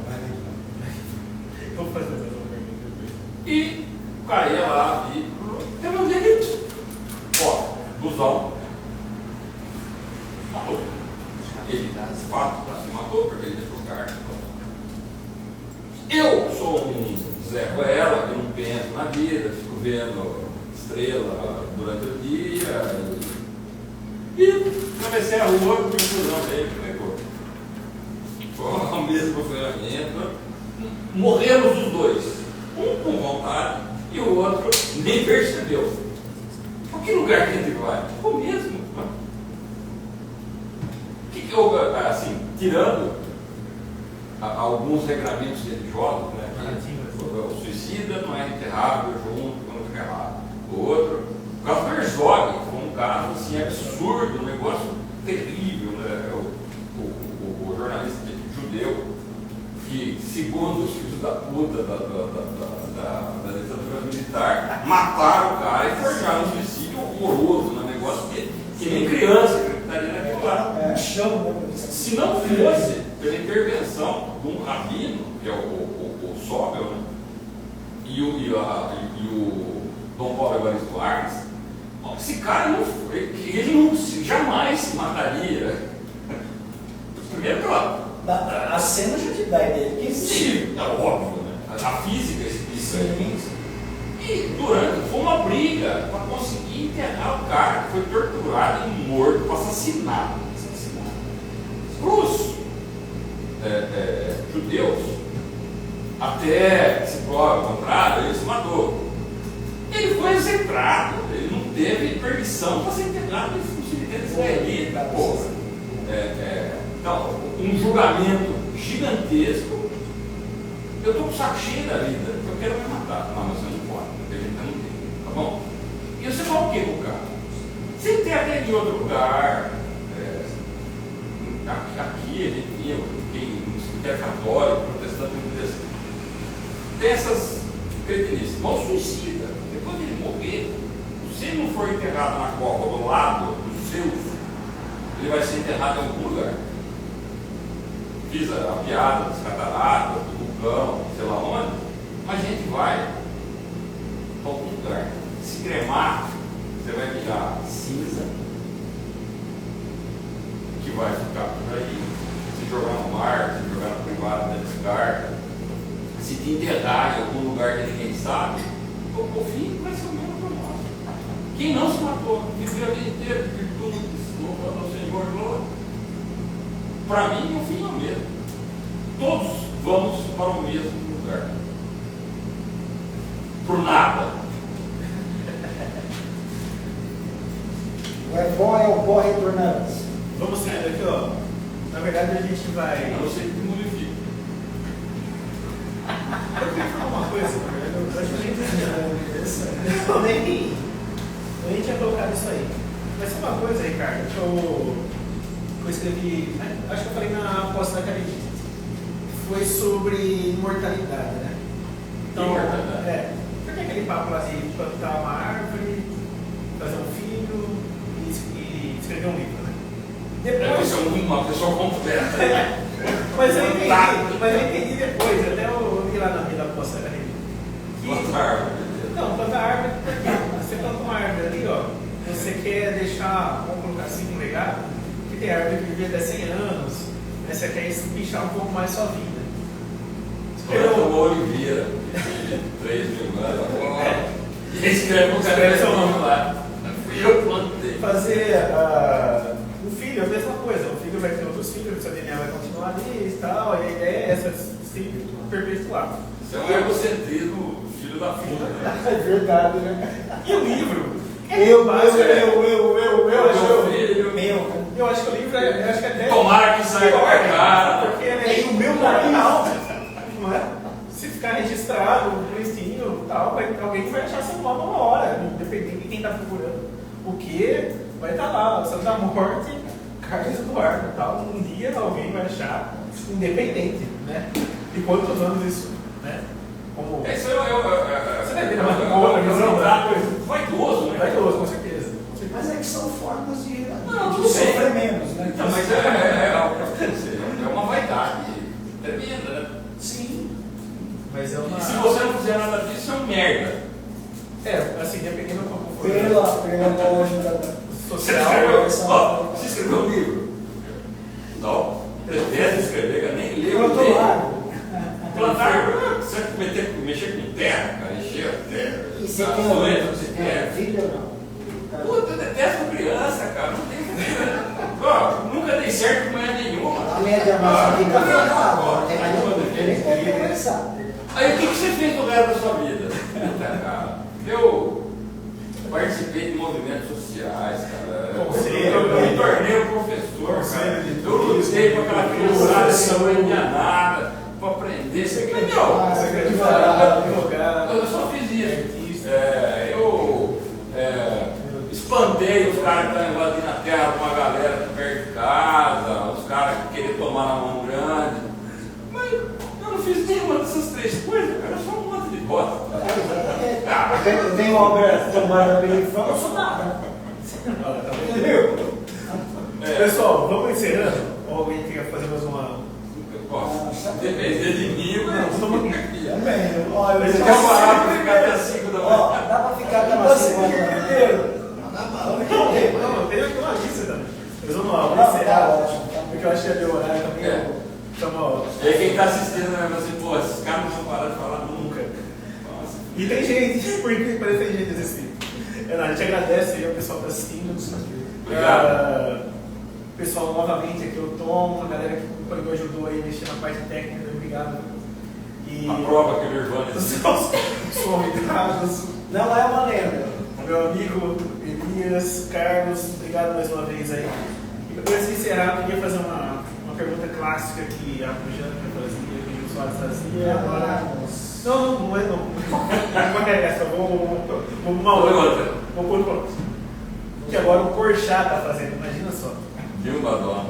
Vou fazer mais uma pergunta. E caía lá e teve um dia que, ó, busão, matou. Ele, de fato, se matou porque ele deixou carne. Eu sou um Zé Ruela, eu não penso na vida, fico vendo estrela durante o dia. E atravessei a rua com o busão dele, pegou. Com o mesmo ferramenta. Morremos os dois. Um com vontade e o outro nem percebeu. Por que lugar que a gente vai? O mesmo. Que eu, assim, tirando alguns regramentos religiosos, né? O suicida não é enterrado junto quando fica errado. O outro, o caso do Herzog, foi um caso assim, absurdo, um negócio terrível, né? O jornalista judeu, que, segundo os filhos da puta da ditadura militar, mataram o cara e forjaram um suicídio horroroso, um negócio que nem criança acreditaria naquilo lá. Se não fosse pela intervenção de um rabino, que é o Sobel, né? e o Dom Paulo Evaristo Arnes, esse cara ele não jamais se mataria. Primeiro, claro. A cena já te dá a ideia que existe. Sim, é óbvio, né? A física explica isso. E E foi uma briga para conseguir enterrar o cara que foi torturado e morto, para assassinado. Para os judeus, até se prova o contrário, ele se matou. Ele foi execrado, ele não teve permissão para ser enterrado no cemitério israelita. Então, um julgamento gigantesco. Eu estou com o saco cheio da vida, eu quero me matar. Não, mas você não pode, porque a gente não tem, tá bom? E você fala o que com o cara? Você enterra ele em outro lugar. Aqui a gente tinha no cemitério católico, protestante, tem essas cretinices. Mas o suicida, depois de ele morrer, se ele não for enterrado na copa do lado dos seus, ele vai ser enterrado em algum lugar. Fiz a piada das cataratas, do vulcão, sei lá onde, mas a gente vai para algum lugar. Se cremar, você vai virar cinza, que vai ficar por aí. Se jogar no mar, se jogar no privado, na descarga, se te enterrar em algum lugar que ninguém sabe, o fim vai ser o mesmo para nós. Quem não se matou, viveu a vida inteira, virtude, louvando ao Senhor, glória. Para mim, o fim é o mesmo. Todos vamos para o mesmo lugar. Por nada. O é bom é o pó retornando. Vamos sair daqui, ó. Na verdade, a gente vai. Eu não sei que modifica. Eu queria falar uma coisa, na verdade. Eu acho que eu nem tinha colocado isso aí. Mas tem uma coisa, Ricardo, que eu escrevi, né? Acho que eu falei na aposta da academia. Foi sobre imortalidade, né? Então, Imortalidade. porque aquele papo lá de plantar uma árvore, fazer um filho e escrever um livro, né? Depois. Você é uma pessoa completa. Mas eu entendi depois, até eu vi lá na minha aposta da academia. Plantar árvore. Não, plantar árvore, porque você planta uma árvore ali, ó, você quer deixar, vamos colocar assim, um legado, que tem árvore que vive até 100 anos, né? Você quer espichar um pouco mais sua vida. Eu o Oliveira, de 3 mil anos, e escreve o cara seu nome lá. Fui eu que plantei. Fazer o filho, a mesma coisa, o filho vai ter outros filhos, o seu DNA vai continuar ali e tal, e a ideia é essa, se perpetuar. Isso é um egocentrismo, filho da puta, né? É verdade, né? E o livro? Eu acho que o livro é, acho que até. Tomara que saia qualquer cara. Porque é o meu canal, não é? Se ficar registrado, bonitinho e tal, alguém vai achar seu nome uma hora, independente de quem está procurando. O que vai estar lá, o Santa Morte, Carlos Eduardo e tal. Um dia alguém vai achar, independente, né? De quantos anos isso, né? Como... Isso você vai ver uma outra visão da coisa. Vaidoso, né? Vaidoso, com certeza. Mas é que são formas de tudo sofrer menos, né? Não, mas é uma vaidade tremenda, né? Sim. Mas é E uma... se você não fizer nada disso, é um merda. assim, dependendo do como for. Pela lógica social. Você escreveu um livro? Não. Pretende escrever, eu nem leu. Plantar, você mexer com terra, cara, encher a terra. E você tem filho ou não? Puta, eu detesto criança, cara. Não tem. Nunca dei certo com mulher nenhuma. A média nossa vida é começar. Aí o que você fez no resto da sua vida? Cara, eu participei de movimentos sociais, cara. Eu me tornei um professor, cara. Eu lutei para aquela criançada que não aprendia nada, para aprender. Eu só fiz isso. Eu espantei os caras que estão invadindo a terra com uma galera aqui perto de casa, os caras que queriam tomar na mão grande. Mas eu não fiz nenhuma dessas 3 coisas, cara. Eu sou um monte de bosta. Eu tenho uma obra tomada pela infância, eu sou nada. Entendeu? Pessoal, vamos encerrando? Ou alguém quer fazer mais uma? Depender de mim, eu não ficar aqui. Também. Você quer parar para ficar até 5 da manhã? Dá para ficar até umas 5 da manhã. Não, tem aqui uma lista também. Mas vamos lá, vamos encerrar. Porque eu acho que é meu horário também. E aí quem está assistindo vai falar assim, pô, esses caras não vão parar de falar nunca. E tem gente, por incrível que pareça, tem gente assistindo. A gente agradece aí ao pessoal que está assistindo. Obrigado. Pessoal, novamente, aqui o Tom, a galera que ajudou aí a mexer na parte técnica, obrigado. E A prova que o Nirvana existe. os convidados. Não é uma lenda. O meu amigo Elias, Carlos, obrigado mais uma vez aí. E antes de encerrar, eu queria fazer uma pergunta clássica que a Jana fazia, que o Gil Soares fazia. Agora... Não é não. Não é essa, vou uma outra. Vou pôr no que agora o Porchat está fazendo, imagina só. Dilma Dona.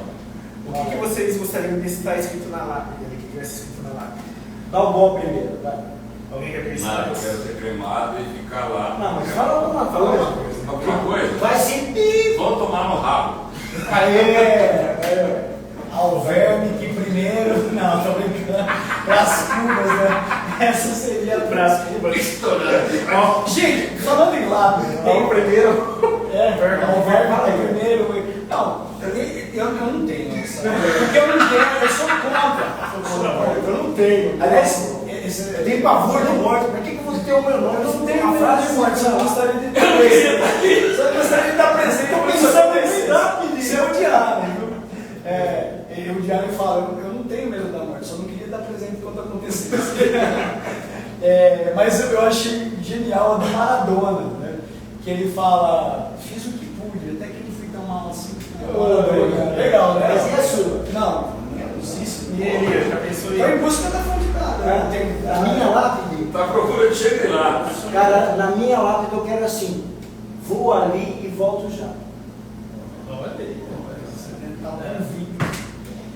O que vocês gostariam de estar escrito na lápide, que tivesse escrito na lápide? Dá o bom primeiro, vai. Alguém quer pensar? Nada, eu quero ser cremado e ficar lá. Não, mas fala alguma coisa. Alguma coisa? Vai ser Vão tomar no rabo. Aê! Ao verme que primeiro. Não, tô brincando. Pras cubas, né? Essa seria Pras cubas. Ó, gente, falando em lápide, Tem o primeiro. o verme primeiro. Não, eu não tenho essa. Porque eu não tenho, eu sou contra. Eu não tenho. Aliás, eu tenho pavor de morte. Por que você tem o meu nome? Eu não tenho a frase de morte, só gostaria de estar presente. Só gostaria de estar presente. Eu pensando em rápido. Se eu odiar, né? O diário fala, eu não tenho medo da morte, só não queria estar presente quando acontecesse. Mas eu achei genial a do Maradona, né? Que ele fala, fiz o que pude, até que não fui tão mal assim. Legal, né? Mas e a sua? Não existe. E ele, já pensou Foi em em... busca da fonte. Na minha lápide, Está à procura de chegar lá. cara, na minha lápide eu quero assim, vou ali e volto já. Olha aí. Tá convicto.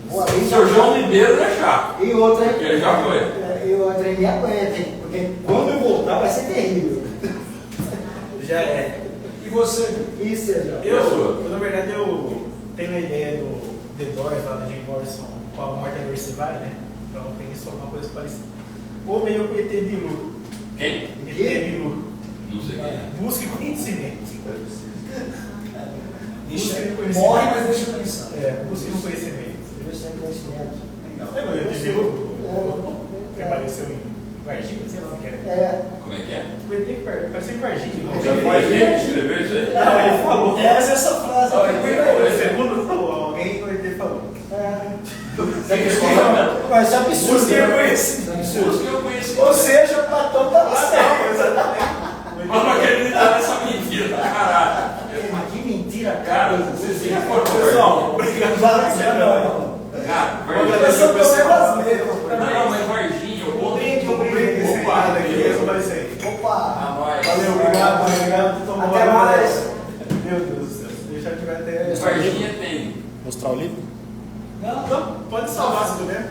Vou ali O Sr. João Ribeiro é chato. E outra, Ele já foi. E outra me aguenta, hein? Porque quando eu voltar vai ser terrível. Já é. E você? Isso, Sérgio. Eu, na verdade, eu tenho a ideia do The Doors, lá da Jim Morrison, com a morte da Mercenária, né? Então eu penso alguma coisa parecida. Ou meio com ET Bilu. Quem? ET Bilu. Não sei quem é. Busque conhecimento. Morre, mas deixa eu pensar. Busque no conhecimento. Eu sem conhecimento. Lembra do ET Bilu? Que apareceu em Varginha, sei lá o que era. Como é que é? O ET que apareceu em Varginha. Já foi gente que escreveu isso aí? Não, ele falou. Essa frase. O segundo falou, alguém o ET falou. Mas isso é absurdo. Busque né? conhecimento. Isso é absurdo. Eu conheci. Ou seja, o Platão estava certo. Mas não acreditar nessa mentira, caralho. Mas que mentira, Cara, cara. vocês se foram Pessoal, obrigado. Cara, Eu sou brasileiro. Não, mas Varginha, eu vou Opa, aqui, eu falei isso aí. Opa! a nós. Valeu, obrigado. Tomou Até uma- mais. Meu Deus do céu, se deixar que vai até. Varginha tem. Mostrar o livro? Não, pode salvar se puder.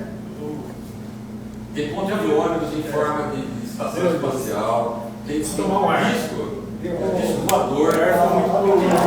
Tem ponto de ônibus em forma de estação espacial. Tem Tomar um ar. disco voador. Foi muito bom.